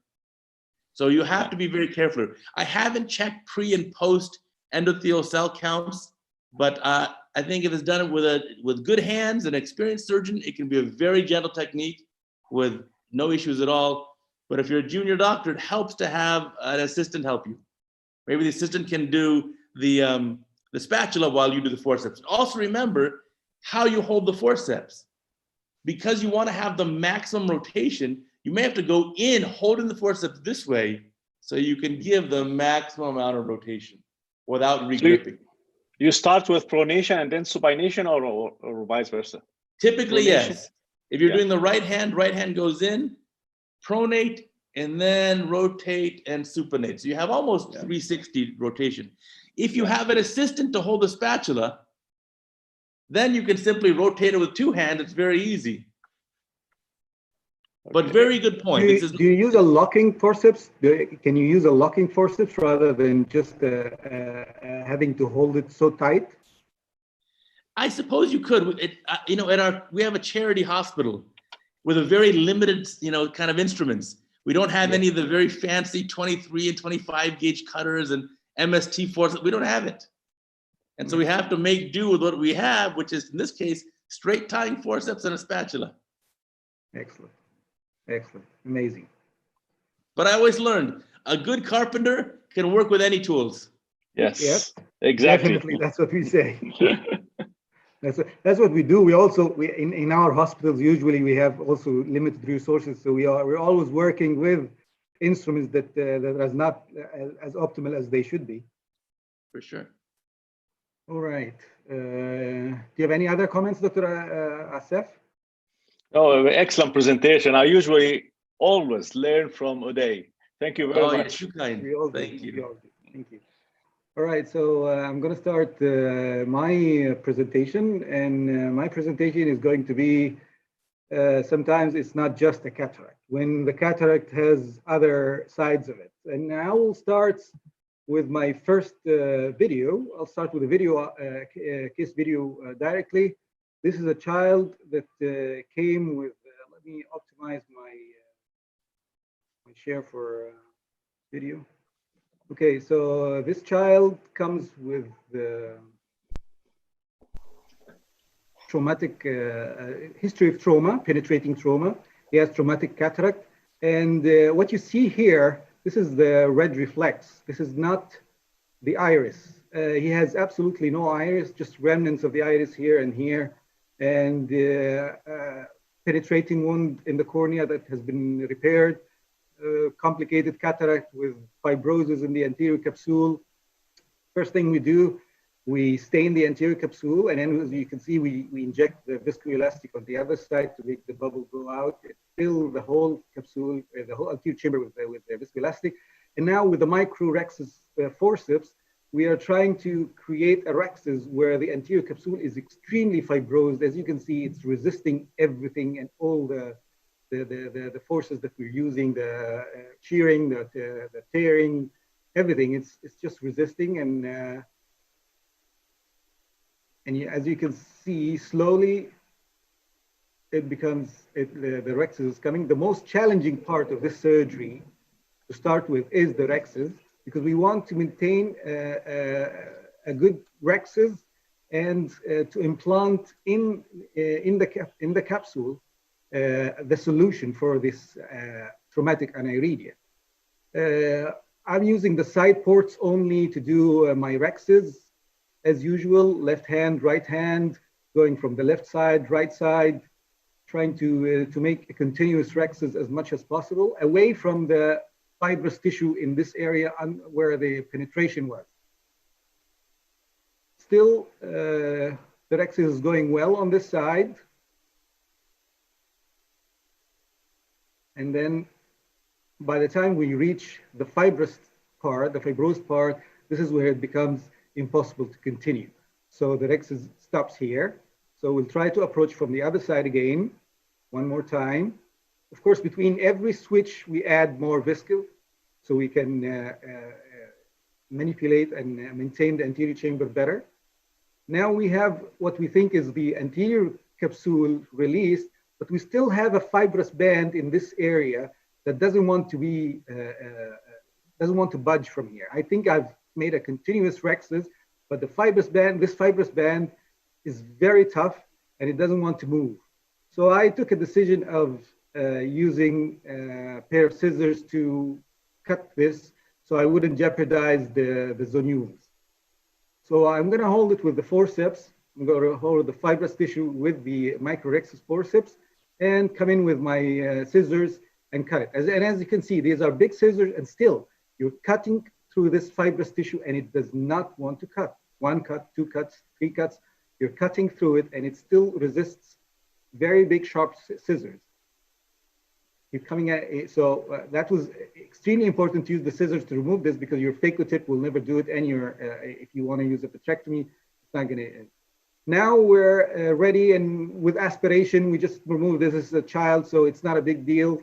So you have to be very careful. I haven't checked pre and post endothelial cell counts, but I think if it's done with good hands and an experienced surgeon, it can be a very gentle technique with no issues at all. But if you're a junior doctor, it helps to have an assistant help you. Maybe the assistant can do the spatula while you do the forceps. Also remember how you hold the forceps. because you want to have the maximum rotation, you may have to go in holding the forceps this way so you can give the maximum amount of rotation without regripping. You start with pronation and then supination, or vice versa? Typically, Pronation? yes. If you're doing the right hand goes in, pronate, and then rotate and supinate. So you have almost 360 rotation. If you have an assistant to hold the spatula, then you can simply rotate it with two hands. It's very easy. But very good point. Do you use a locking forceps? Can you use a locking forceps rather than just having to hold it so tight? I suppose you could. We have a charity hospital with a very limited, kind of instruments. We don't have any of the very fancy 23 and 25 gauge cutters and MST forceps. We don't have it. And so we have to make do with what we have, which is, in this case, straight tying forceps and a spatula. Excellent. Excellent. Amazing. But I always learned a good carpenter can work with any tools. Yes, exactly. Definitely, that's what we say. That's what we do. We in our hospitals usually we have also limited resources, so we're always working with instruments that are not as optimal as they should be. For sure. All right. Do you have any other comments, Dr. Assaf? Oh, excellent presentation. I usually always learn from Uday. Thank you very much. Thank you. Thank you. All right, so I'm going to start my presentation, and my presentation is going to be, sometimes it's not just a cataract, when the cataract has other sides of it. And I will start with my first video. I'll start with a video, case video directly. This is a child that came with, let me optimize my share for video. Okay, so this child comes with traumatic history of trauma, penetrating trauma. He has traumatic cataract. And what you see here, this is the red reflex. This is not the iris. He has absolutely no iris, just remnants of the iris here and here. And penetrating wound in the cornea that has been repaired. Complicated cataract with fibrosis in the anterior capsule. First thing we do, we stain the anterior capsule, and then as you can see, we inject the viscoelastic on the other side to make the bubble go out. It fill the whole capsule, the whole anterior chamber with the viscoelastic. And now with the micro-rhexis forceps, we are trying to create a rhexis where the anterior capsule is extremely fibrosed. As you can see, it's resisting everything and all the forces that we're using, the shearing, the tearing, everything. It's just resisting, and as you can see, slowly it becomes the rhexis is coming. The most challenging part of this surgery to start with is the rhexis, because we want to maintain a good rhexis and to implant in the capsule the solution for this traumatic aniridia. I'm using the side ports only to do my rhexis. As usual, left hand, right hand, going from the left side, right side, trying to make a continuous rhexis as much as possible, away from the fibrous tissue in this area where the penetration was. Still, the rhexis is going well on this side. And then by the time we reach the fibrous part, the fibrosed part, this is where it becomes impossible to continue. So the rhexis stops here. So we'll try to approach from the other side again, one more time. Of course, between every switch, we add more visco, so we can manipulate and maintain the anterior chamber better. Now we have what we think is the anterior capsule released, but we still have a fibrous band in this area that doesn't want to be, doesn't want to budge from here. I think I've made a continuous rhexis, but the fibrous band, this fibrous band is very tough and it doesn't want to move. So I took a decision of using a pair of scissors to cut this so I wouldn't jeopardize the zonules. So I'm gonna hold it with the forceps. I'm gonna hold the fibrous tissue with the micro-rhexis forceps, and come in with my scissors and cut it. And as you can see, these are big scissors, and still you're cutting through this fibrous tissue, and it does not want to cut. 1 cut, 2 cuts, 3 cuts, you're cutting through it, and it still resists very big, sharp scissors. Keep coming at it. So that was extremely important to use the scissors to remove this, because your phaco tip will never do it, and if you want to use a vitrectomy, it's not going to. Now we're ready, and with aspiration, we just remove this as a child, so it's not a big deal.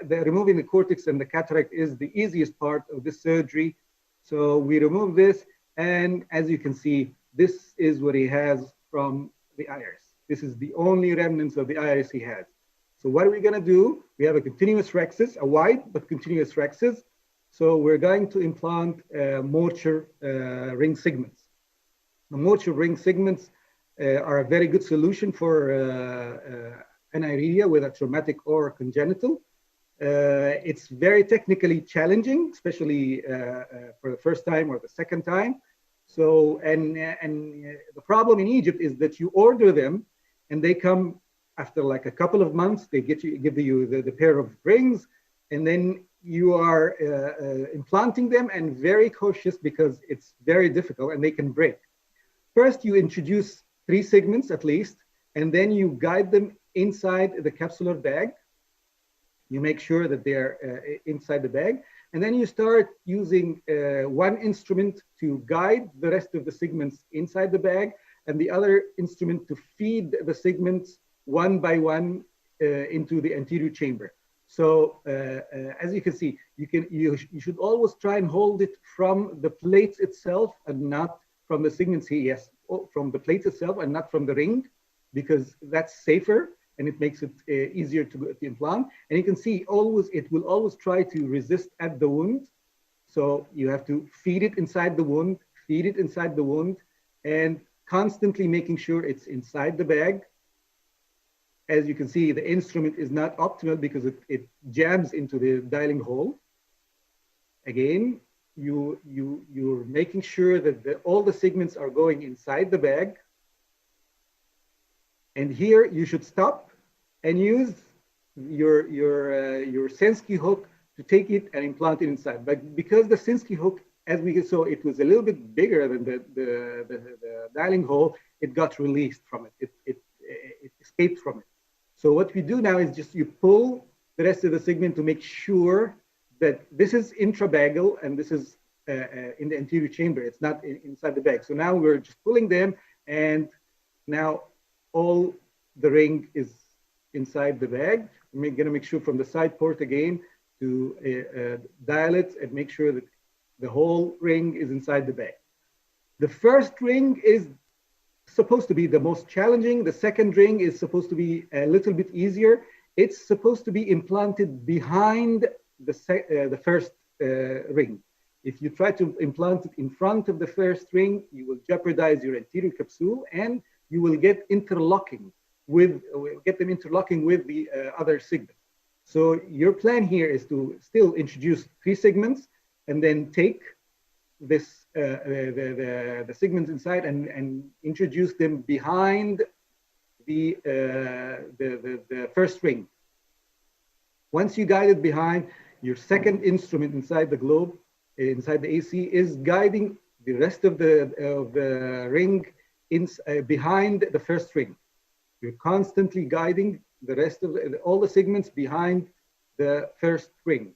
Removing the cortex and the cataract is the easiest part of this surgery. So we remove this, and as you can see, this is what he has from the iris. This is the only remnants of the iris he has. So what are we going to do? We have a continuous rhexis, a wide but continuous rhexis. So we're going to implant morture ring segments. The morture ring segments are a very good solution for Aniridia, whether traumatic or congenital. It's very technically challenging, especially for the first time or the second time. So, and the problem in Egypt is that you order them, and they come after like a couple of months. They give you the pair of rings, and then you are implanting them, and very cautious because it's very difficult and they can break. First, you introduce 3 segments at least, and then you guide them inside the capsular bag. You make sure that they're inside the bag, and then you start using 1 instrument to guide the rest of the segments inside the bag, and the other instrument to feed the segments one by one into the anterior chamber. So as you can see, you should always try and hold it from the plates itself and not from the segments here. Yes, from the plate itself and not from the ring, because that's safer and it makes it easier to implant. And you can see it will always try to resist at the wound. So you have to feed it inside the wound, and constantly making sure it's inside the bag. As you can see, the instrument is not optimal because it jams into the dialing hole. Again, you're making sure that all the segments are going inside the bag. And here you should stop and use your Sensky hook to take it and implant it inside. But because the Sensky hook, as we saw, it was a little bit bigger than the dialing hole, it got released from it. It escaped from it. So what we do now is just you pull the rest of the segment to make sure that this is intrabagal and this is in the anterior chamber. It's not inside the bag. So now we're just pulling them, and now all the ring is inside the bag. We're going to make sure from the side port again to dial it and make sure that the whole ring is inside the bag. The first ring is supposed to be the most challenging. The second ring is supposed to be a little bit easier. It's supposed to be implanted behind the first ring. If you try to implant it in front of the first ring, you will jeopardize your anterior capsule, and you will get them interlocking with the other segments. So your plan here is to still introduce 3 segments and then take this the segments inside and introduce them behind the first ring. Once you guide it behind, your second instrument inside the globe, inside the AC, is guiding the rest of the ring behind the first ring. You're constantly guiding the rest of all the segments behind the first ring.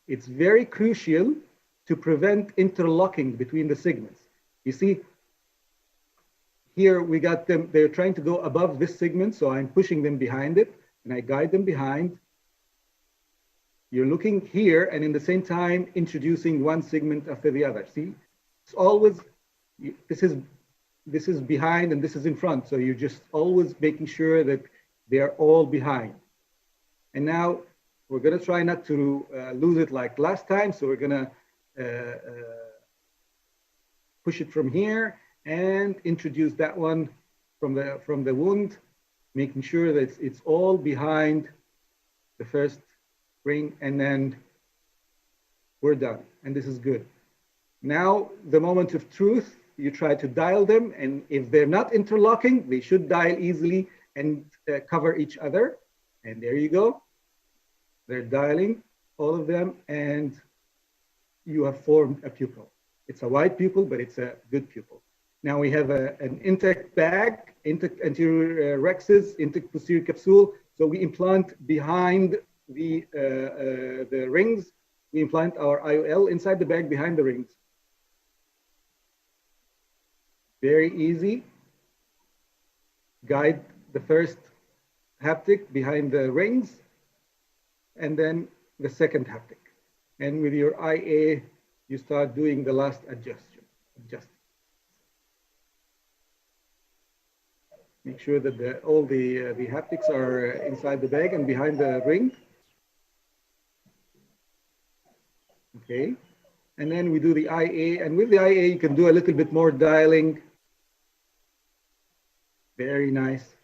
It's very crucial to prevent interlocking between the segments. You see, here we got them, they're trying to go above this segment, so I'm pushing them behind it, and I guide them behind. You're looking here, and in the same time, introducing one segment after the other. See, it's always, this is behind and this is in front, so you're just always making sure that they're all behind. And now, we're going to try not to lose it like last time. So we're going to push it from here and introduce that one from the wound, making sure that it's all behind the first ring, and then we're done. And this is good. Now, the moment of truth, you try to dial them, and if they're not interlocking, they should dial easily. and cover each other. And there you go. They're dialing, all of them, and you have formed a pupil. It's a wide pupil, but it's a good pupil. Now we have an intact bag, intact anterior rhexis, intact posterior capsule. So we implant behind the rings. We implant our IOL inside the bag behind the rings. Very easy. Guide the first haptic behind the rings, and then the second haptic. And with your IA, you start doing the last adjustment. Make sure that all the haptics are inside the bag and behind the ring. Okay, and then we do the IA, and with the IA, you can do a little bit more dialing. Very nice.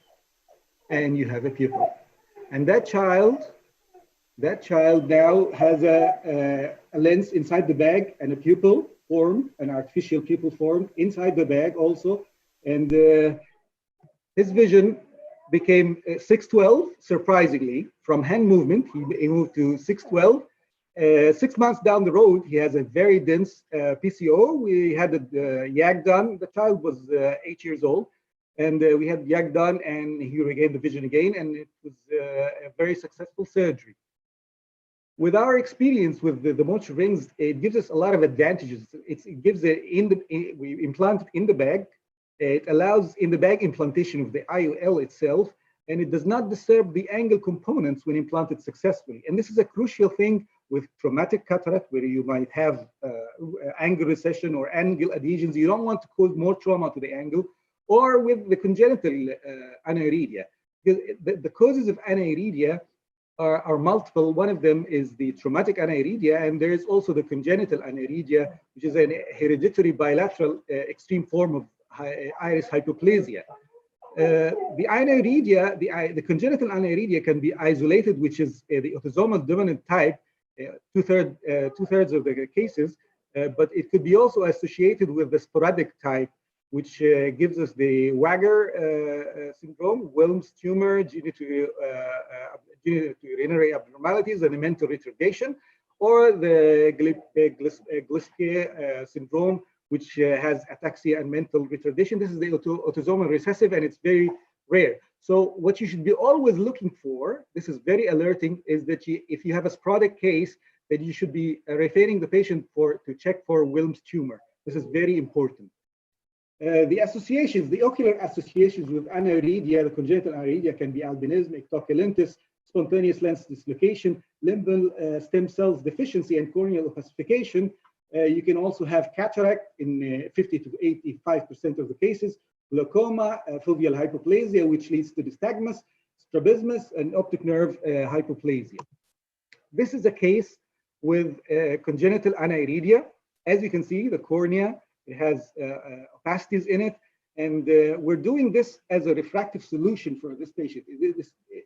And you have a pupil. And that child now has a lens inside the bag and a pupil formed, an artificial pupil formed inside the bag also. And his vision became 612, surprisingly, from hand movement. He moved to 612. 6 months down the road, he has a very dense PCO. We had the YAG done. The child was 8 years old. And we had YAG done, and he regained the vision again, and it was a very successful surgery. With our experience with the motor rings, it gives us a lot of advantages. It gives we implant it in the bag. It allows in the bag implantation of the IOL itself, and it does not disturb the angle components when implanted successfully. And this is a crucial thing with traumatic cataract, where you might have angle recession or angle adhesions. You don't want to cause more trauma to the angle, or with the congenital aniridia. The causes of aniridia are multiple. One of them is the traumatic aniridia, and there is also the congenital aniridia, which is an hereditary bilateral extreme form of iris hypoplasia. The aniridia, the congenital aniridia can be isolated, which is the autosomal dominant type, two-thirds of the cases, but it could be also associated with the sporadic type, which gives us the Wager syndrome, Wilms tumor, genitourinary abnormalities, and mental retardation, or the Glisque syndrome, which has ataxia and mental retardation. This is the autosomal recessive, and it's very rare. So what you should be always looking for, this is very alerting, is that if you have a sporadic case, that you should be referring the patient to check for Wilms tumor. This is very important. The associations, the ocular associations with aniridia, the congenital aniridia, can be albinism, ectocolintis, spontaneous lens dislocation, limbal stem cells deficiency, and corneal opacification. You can also have cataract in 50 to 85% of the cases, glaucoma, foveal hypoplasia, which leads to nystagmus, strabismus, and optic nerve hypoplasia. This is a case with congenital aniridia. As you can see, the cornea, it has opacities in it, and we're doing this as a refractive solution for this patient.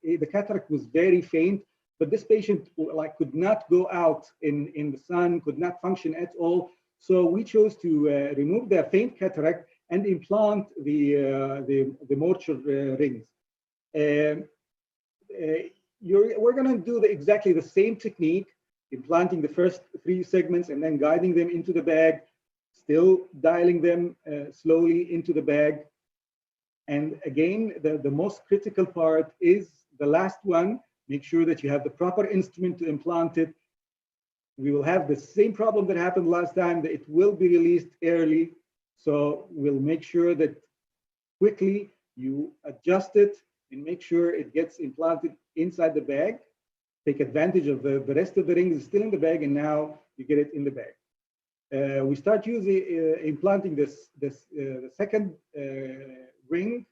The cataract was very faint, but this patient could not go out in the sun, could not function at all. So we chose to remove the faint cataract and implant the mortual rings. We're going to do exactly the same technique, implanting the first 3 segments and then guiding them into the bag, still dialing them slowly into the bag. And again, the most critical part is the last one. Make sure that you have the proper instrument to implant it. We will have the same problem that happened last time, that it will be released early. So we'll make sure that quickly you adjust it and make sure it gets implanted inside the bag. Take advantage of the rest of the ring is still in the bag, and now you get it in the bag. We start using implanting the second ring,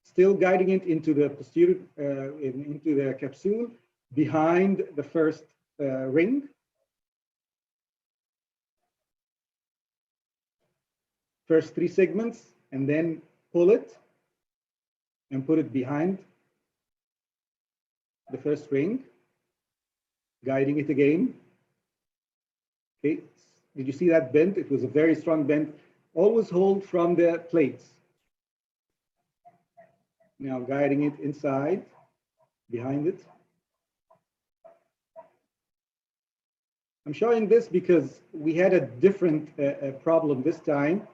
still guiding it into the posterior, into the capsule behind the first ring. First 3 segments, and then pull it and put it behind the first ring, guiding it again. Okay, did you see that bend? It was a very strong bend. Always hold from the plates. Now guiding it inside, behind it. I'm showing this because we had a different problem this time.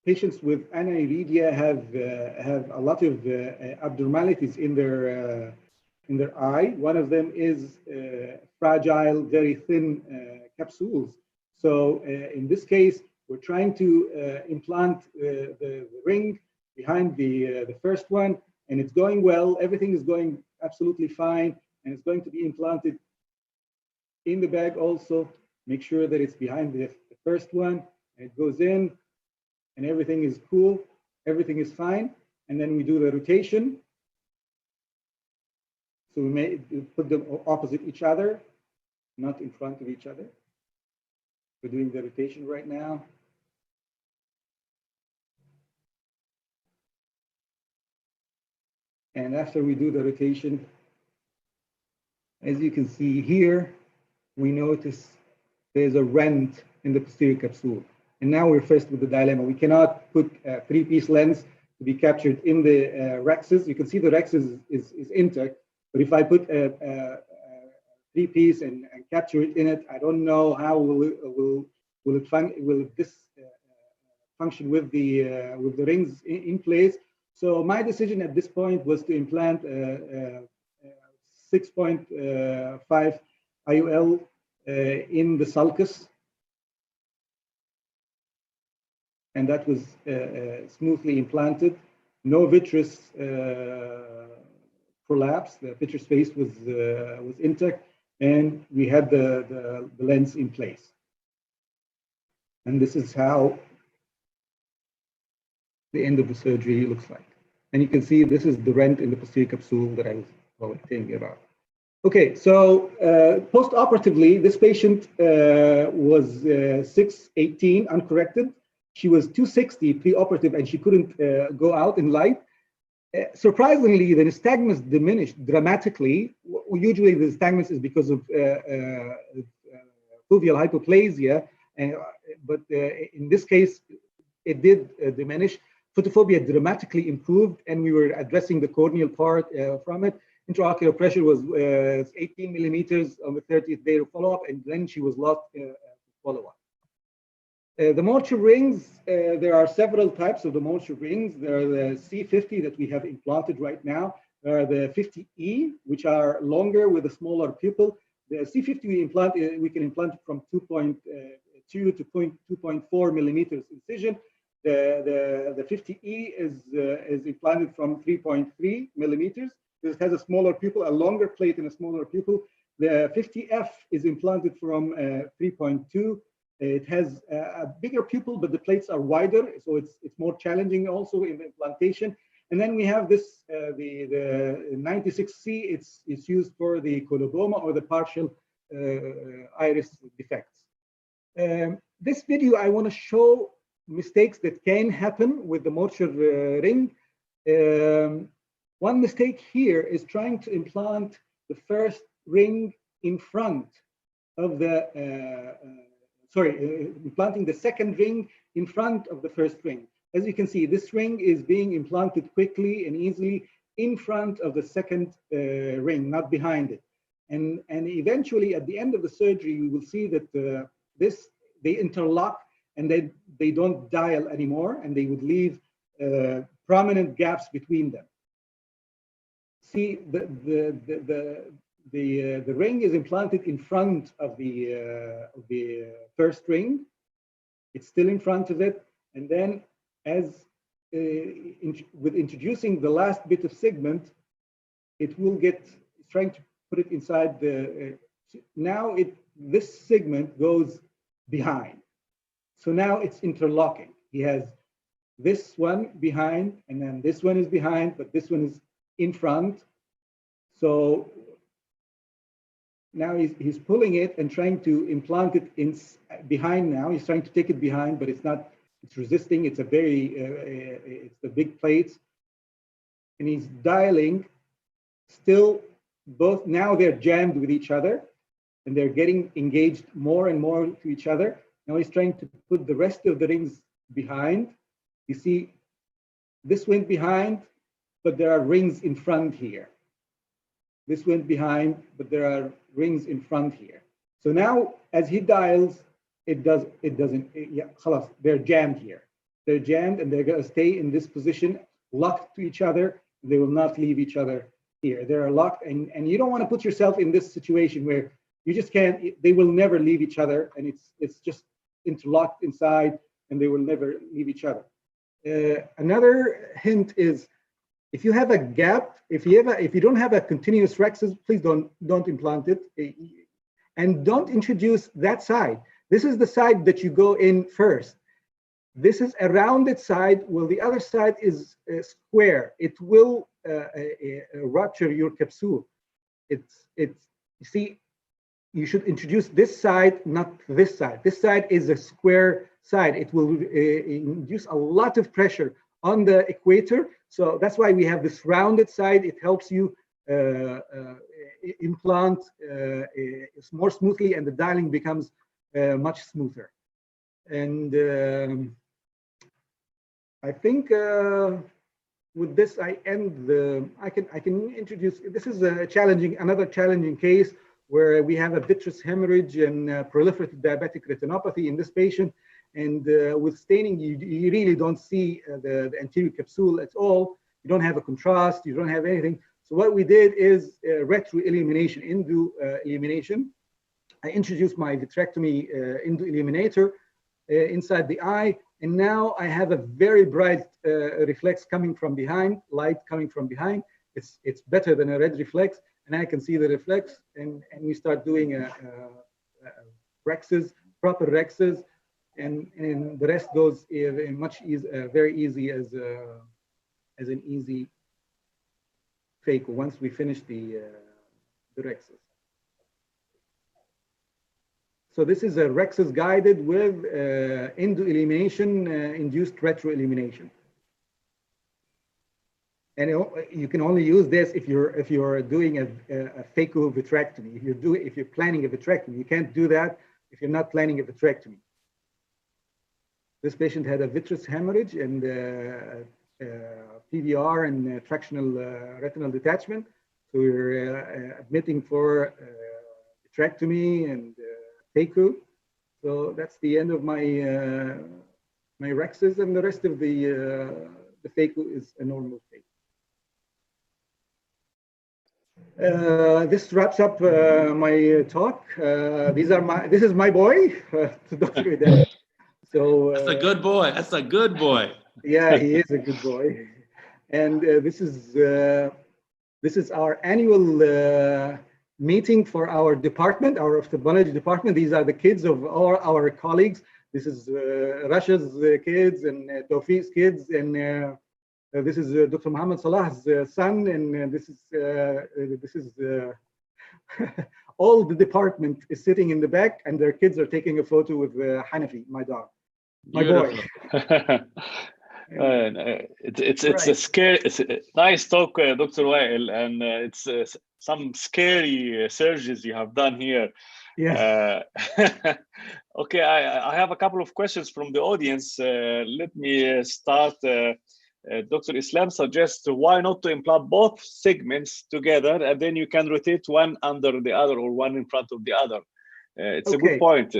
Patients with aniridia have a lot of abnormalities in their eye. One of them is fragile, very thin capsules. So in this case, we're trying to implant the ring behind the first one, and it's going well. Everything is going absolutely fine. And it's going to be implanted in the bag also. Make sure that it's behind the first one, and it goes in, and everything is cool, everything is fine. And then we do the rotation. So we may put them opposite each other, not in front of each other. We're doing the rotation right now. And after we do the rotation, as you can see here, we notice there's a rent in the posterior capsule. And now we're faced with the dilemma. We cannot put a three-piece lens to be captured in the rexes. You can see the rexes is intact, but if I put a three-piece and capture it in it, I don't know how will this function with the rings in place. So my decision at this point was to implant 6.5 IOL in the sulcus, and that was smoothly implanted. No vitreous prolapse. The vitreous space was intact, and we had the lens in place. And this is how the end of the surgery looks like. And you can see this is the rent in the posterior capsule that I was telling you about. Okay, so post-operatively, this patient was 6'18", uncorrected. She was 260 pre-operative, and she couldn't go out in light. Surprisingly, the nystagmus diminished dramatically. Usually, the nystagmus is because of foveal hypoplasia, but in this case, it did diminish. Photophobia dramatically improved, and we were addressing the corneal part from it. Intraocular pressure was 18 millimeters on the 30th day of follow-up, and then she was lost follow-up. The Mortier rings, there are several types of the Mortier rings. There are the C50 that we have implanted right now. There are the 50E, which are longer with a smaller pupil. The C50 we can implant from 2.2 to 2.4 millimeters incision. The 50E is implanted from 3.3 millimeters. This has a smaller pupil, a longer plate and a smaller pupil. The 50F is implanted from 3.2. It has a bigger pupil, but the plates are wider, so it's more challenging also in the implantation. And then we have this, the 96C, it's used for the coloboma or the partial iris defects. This video, I want to show mistakes that can happen with the Mortier ring. One mistake here is trying to implant the first ring in front of the, implanting the second ring in front of the first ring. As you can see, this ring is being implanted quickly and easily in front of the second ring, not behind it. And eventually, at the end of the surgery, we will see that they interlock and they don't dial anymore, and they would leave prominent gaps between them. See, the ring is implanted in front of the first ring. It's still in front of it, and then with introducing the last bit of segment, it will trying to put it inside the. Now this segment goes behind, so now it's interlocking. He has this one behind, and then this one is behind, but this one is in front. So now he's pulling it and trying to implant it behind. Now he's trying to take it behind, but it's not. It's resisting. It's it's the big plates, and he's dialing. Still, both now they're jammed with each other, and they're getting engaged more and more to each other. Now he's trying to put the rest of the rings behind. You see, This went behind, but there are rings in front here. This went behind, but there are rings in front here. So now, as he dials, it doesn't, yeah, خلاص, they're jammed here. They're jammed and they're gonna stay in this position, locked to each other. They will not leave each other here. They're locked, and you don't want to put yourself in this situation where you just can't, they will never leave each other, and it's just interlocked inside, and they will never leave each other. Another hint is, if you have a gap, if you don't have a continuous rhexis, please don't implant it, and don't introduce that side. This is the side that you go in first. This is a rounded side, while the other side is square. It will rupture your capsule. You see, you should introduce this side, not this side. This side is a square side. It will induce a lot of pressure on the equator. So that's why we have this rounded side. It helps you implant more smoothly, and the dialing becomes much smoother. And I think with this, I end the. I can introduce. This is another challenging case where we have a vitreous hemorrhage and proliferative diabetic retinopathy in this patient. And with staining, you really don't see the anterior capsule at all. You don't have a contrast. You don't have anything. So what we did is retro illumination, endo illumination. I introduced my vitrectomy endo illuminator inside the eye. And now I have a very bright reflex coming from behind, light coming from behind. It's better than a red reflex, and I can see the reflex. And we start doing rhexis, proper rhexis, and the rest goes much very easy as an easy phaco once we finish the rhexis. So this is a rhexis guided with endo illumination induced retro illumination, and you can only use this if you're doing a phaco vitrectomy. If you're planning a vitrectomy, you can't do that if you're not planning a vitrectomy. This patient had a vitreous hemorrhage and PVR and tractional retinal detachment. So we're admitting for vitrectomy and phaco. So that's the end of my my rhexis, and the rest of the phaco is a normal phaco. This wraps up my talk. This is my boy, Dr. Uday. So that's a good boy. That's a good boy. Yeah, he is a good boy. And this is our annual meeting for our department, our ophthalmology department. These are the kids of all our colleagues. This is Rasha's kids and Tawfiq's kids, and this is Dr. Muhammad Salah's son, and this is all the department is sitting in the back, and their kids are taking a photo with Hanafi, my dog, my boy. It's right. It's a nice talk, Dr. Wael, and it's some scary surgeries you have done here. Yes. Okay, I have a couple of questions from the audience. Let me start. Dr. Islam suggests why not to implant both segments together, and then you can rotate one under the other or one in front of the other. It's a good point.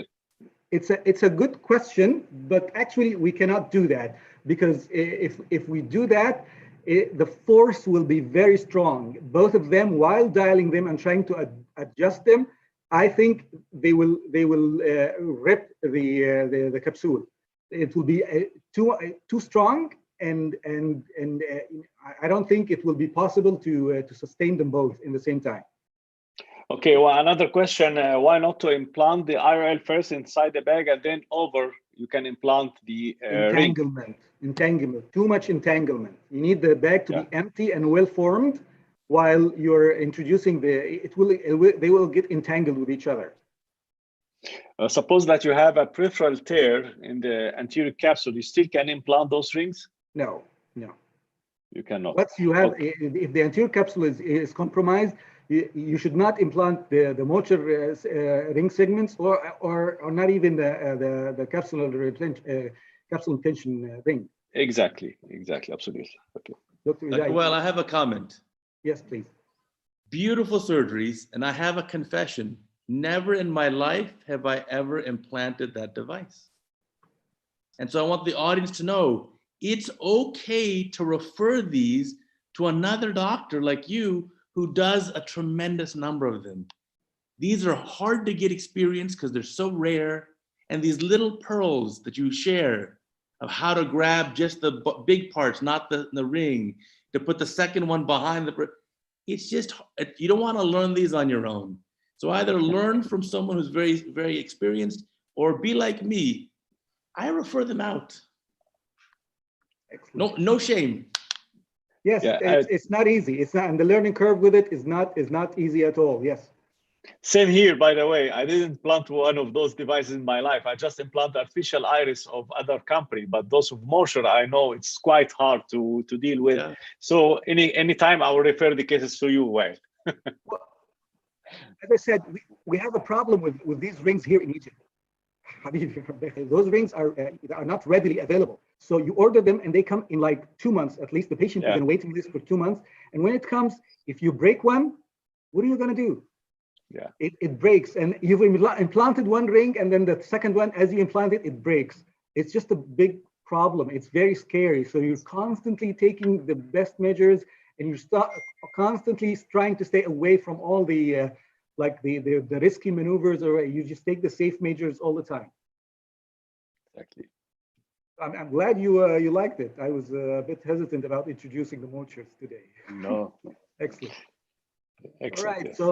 It's a good question, but actually we cannot do that, because if we do that, the force will be very strong. Both of them, while dialing them and trying to adjust them, I think they will rip the capsule. It will be too strong, and I don't think it will be possible to sustain them both in the same time. Okay, well, another question, why not to implant the IOL first inside the bag, and then you can implant the entanglement. Entanglement, too much entanglement. You need the bag to be empty and well formed while you're introducing they will get entangled with each other. Suppose that you have a peripheral tear in the anterior capsule, you still can implant those rings? No. You cannot. Once you have, if the anterior capsule is compromised, you should not implant the motor ring segments or not even the capsule tension ring. Exactly, absolutely. Okay. Dr. Uday. Well, I have a comment. Yes, please. Beautiful surgeries, and I have a confession. Never in my life have I ever implanted that device. And so I want the audience to know it's okay to refer these to another doctor like you who does a tremendous number of them. These are hard to get experience because they're so rare. And these little pearls that you share of how to grab just the big parts, not the ring, to put the second one behind it's just, you don't want to learn these on your own. So either learn from someone who's very, very experienced or be like me. I refer them out. Excellent. No shame. Yes, Yeah, it's not easy. It's not, and the learning curve with it is not easy at all. Yes. Same here, by the way. I didn't implant one of those devices in my life. I just implant artificial iris of other company, but those of Morsher, I know it's quite hard to deal with. Yeah. So any time I will refer the cases to you, Wael. Well, as I said, we have a problem with these rings here in Egypt. Those rings are not readily available. So you order them and they come in like 2 months. At least the patient is in a waiting list for 2 months. And when it comes, if you break one, what are you going to do? Yeah, it breaks, and you've implanted one ring, and then the second one, as you implant it, it breaks. It's just a big problem. It's very scary. So you're constantly taking the best measures, and you're constantly trying to stay away from all the like the risky maneuvers, or you just take the safe measures all the time. Exactly. I'm glad you liked it. I was a bit hesitant about introducing the Morchers today. No. Excellent. Excellent. All right. Yes. So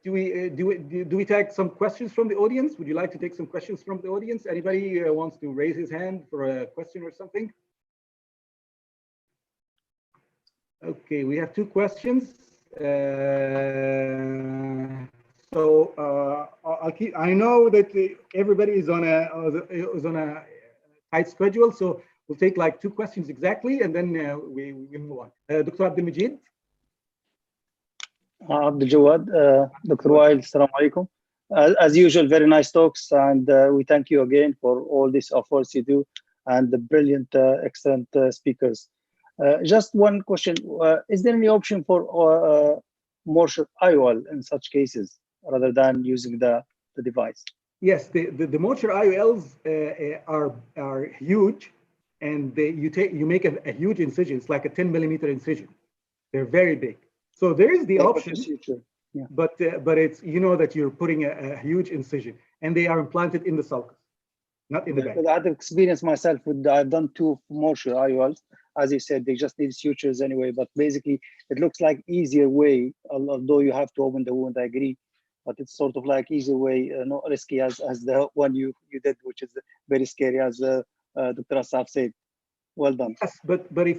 do we take some questions from the audience? Would you like to take some questions from the audience? Anybody wants to raise his hand for a question or something? Okay, we have 2 questions. I know that everybody is on a tight schedule, so we'll take like 2 questions exactly, and then we move on. Dr. Abdul Majid. Abdul Jawad, Dr. Wael, assalamu alaikum. As usual, very nice talks, and we thank you again for all these efforts you do and the brilliant, excellent speakers. Just one question: is there any option for Morsher IOL in such cases rather than using the device? Yes, the Morsher IOLs are huge, and you make a huge incision. It's like a 10mm incision. They're very big. So there is the option, yeah. but it's that you're putting a huge incision, and they are implanted in the sulcus, not in the back. I had experience myself with. I've done 2 Morsher IOLs. As you said, they just need sutures anyway. But basically, it looks like easier way. Although you have to open the wound, I agree. But it's sort of like easier way, not risky as the one you did, which is very scary, as Dr. Assaf said. Well done. Yes, but if,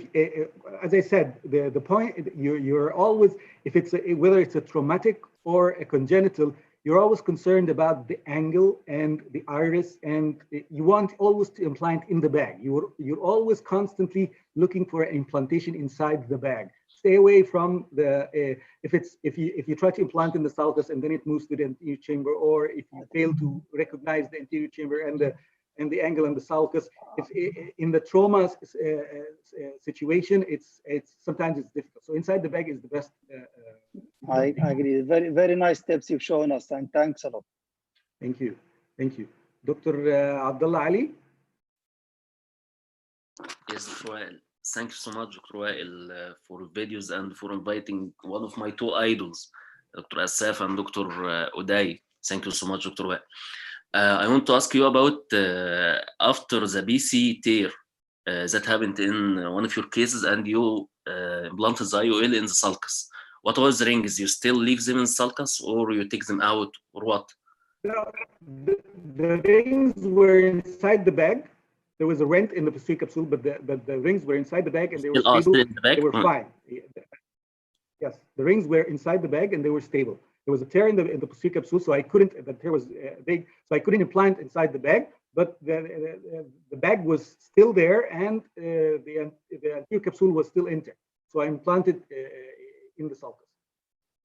as I said, the point, you're always, if it's whether it's a traumatic or a congenital, you're always concerned about the angle and the iris, and you want always to implant in the bag. You're always constantly looking for an implantation inside the bag. Stay away from the if you try to implant in the sulcus and then it moves to the anterior chamber, or if you fail to recognize the anterior chamber and the angle and the sulcus. If in the trauma situation, it's sometimes it's difficult. So inside the bag is the best. I agree. Very, very nice tips you've shown us, and thanks a lot. Thank you. Dr. Abdullah Ali. Yes, Dr. Wael. Thank you so much, Dr. Wael, for videos and for inviting one of my 2 idols, Dr. Assaf and Dr. Uday. Thank you so much, Dr. Wael. I want to ask you about after the BC tear that happened in one of your cases, and you implanted the IOL in the sulcus. What was the rings? You still leave them in sulcus, or you take them out, or what? No, the rings were inside the bag. There was a rent in the posterior capsule, but the rings were inside the bag, and they were stable. In the bag? They were fine. Yes, the rings were inside the bag, and they were stable. There was a tear in the posterior capsule, so I couldn't. The tear was big, so I couldn't implant inside the bag. But the bag was still there, and the anterior capsule was still intact. So I implanted in the sulcus.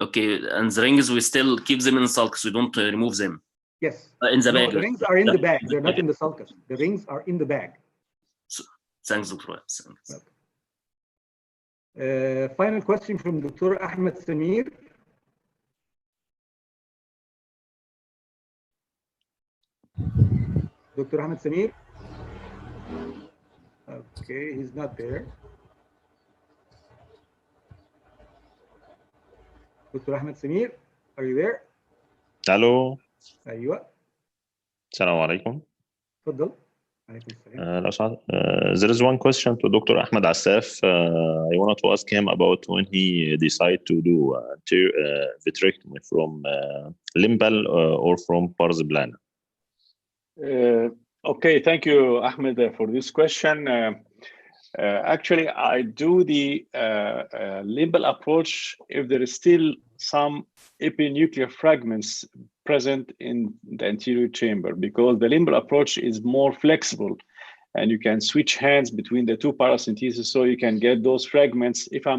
Okay, and the rings, we still keep them in the sulcus. We don't remove them. Yes. In the bag. The rings are in the bag. They're not in the sulcus. The rings are in the bag. Thanks, Dr. Wael. Thanks. Final question from Dr. Ahmed Samir. Dr. Ahmed Samir? Okay, he's not there. Dr. Ahmed Samir, are you there? الو أيوة. السلام عليكم. تفضل. عليكم السلام. لو سمحت, there is one question to Dr. Ahmed Assaf. I wanted to ask him about when he decided to do vitrectomy from limbal or from pars plana. Okay, thank you, Ahmed, for this question. Actually, I do the limbal approach if there is still some epinuclear fragments present in the anterior chamber, because the limbal approach is more flexible and you can switch hands between the two paracenteses, so you can get those fragments if I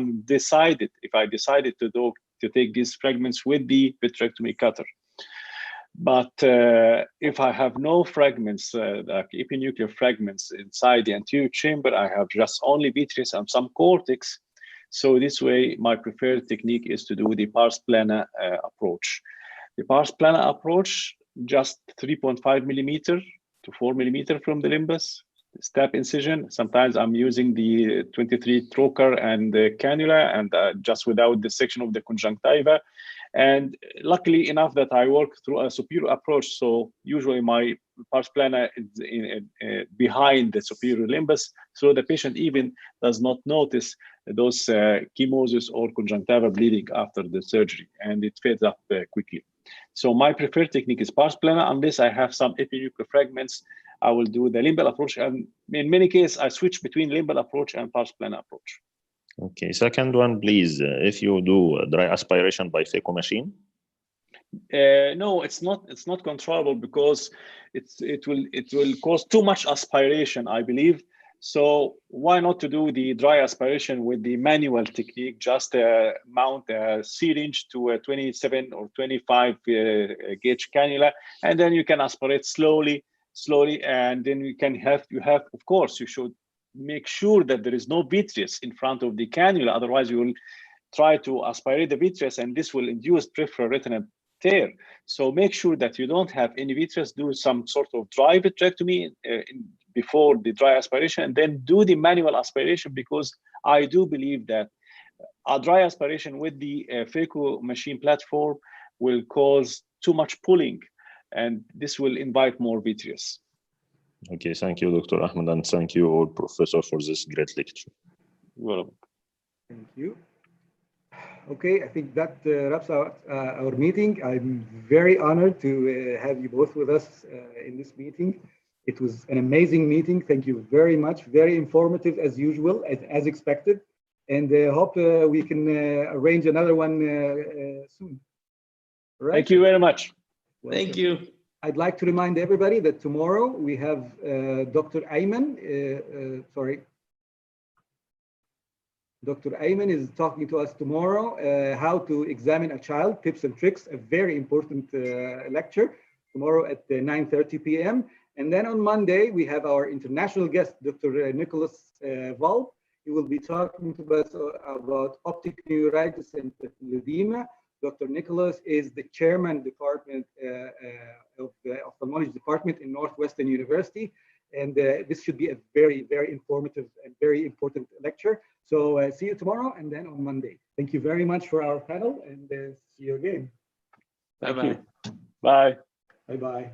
decided to take these fragments with the vitrectomy cutter. But if I have no fragments, like epinuclear fragments inside the anterior chamber, I have just only vitreous and some cortex. So this way, my preferred technique is to do the pars plana approach. The pars plana approach, just 3.5 millimeter to 4 millimeter from the limbus, step incision. Sometimes I'm using the 23 trocar and the cannula, and just without the section of the conjunctiva. And luckily enough that I work through a superior approach, so usually my pars plana is behind the superior limbus, so the patient even does not notice those chemosis or conjunctiva bleeding after the surgery, and it fades up quickly. So my preferred technique is pars plana. Unless I have some epinuclear fragments, I will do the limbal approach, and in many cases I switch between limbal approach and pars plana approach. Okay, second one, please. If you do dry aspiration by phaco machine? No, it's not controllable, because it will cause too much aspiration, I believe. So why not to do the dry aspiration with the manual technique? Just mount a syringe to a 27 or 25 gauge cannula, and then you can aspirate slowly, and then you have, of course, you should make sure that there is no vitreous in front of the cannula. Otherwise, you will try to aspirate the vitreous, and this will induce peripheral retinal tear. So make sure that you don't have any vitreous. Do some sort of dry vitrectomy before the dry aspiration, and then do the manual aspiration, because I do believe that a dry aspiration with the phaco machine platform will cause too much pulling, and this will invite more vitreous. Okay, thank you, Dr. Ahmed, and thank you, all professor, for this great lecture. Welcome. Thank you. Okay, I think that wraps out our meeting. I'm very honored to have you both with us in this meeting. It was an amazing meeting. Thank you very much. Very informative as usual, as expected. And hope we can arrange another one soon. Right? Thank you very much. Welcome. Thank you. I'd like to remind everybody that tomorrow we have Dr. Ayman. Dr. Ayman is talking to us tomorrow, how to examine a child, tips and tricks, a very important lecture tomorrow at 9:30 p.m. And then on Monday, we have our international guest, Dr. Nicholas Wael. He will be talking to us about optic neuritis and edema. Dr. Nicholas is the chairman department of the ophthalmology department in Northwestern University. And this should be a very, very informative and very important lecture. So see you tomorrow and then on Monday. Thank you very much for our panel, and see you again. Bye-bye. Bye. Bye-bye.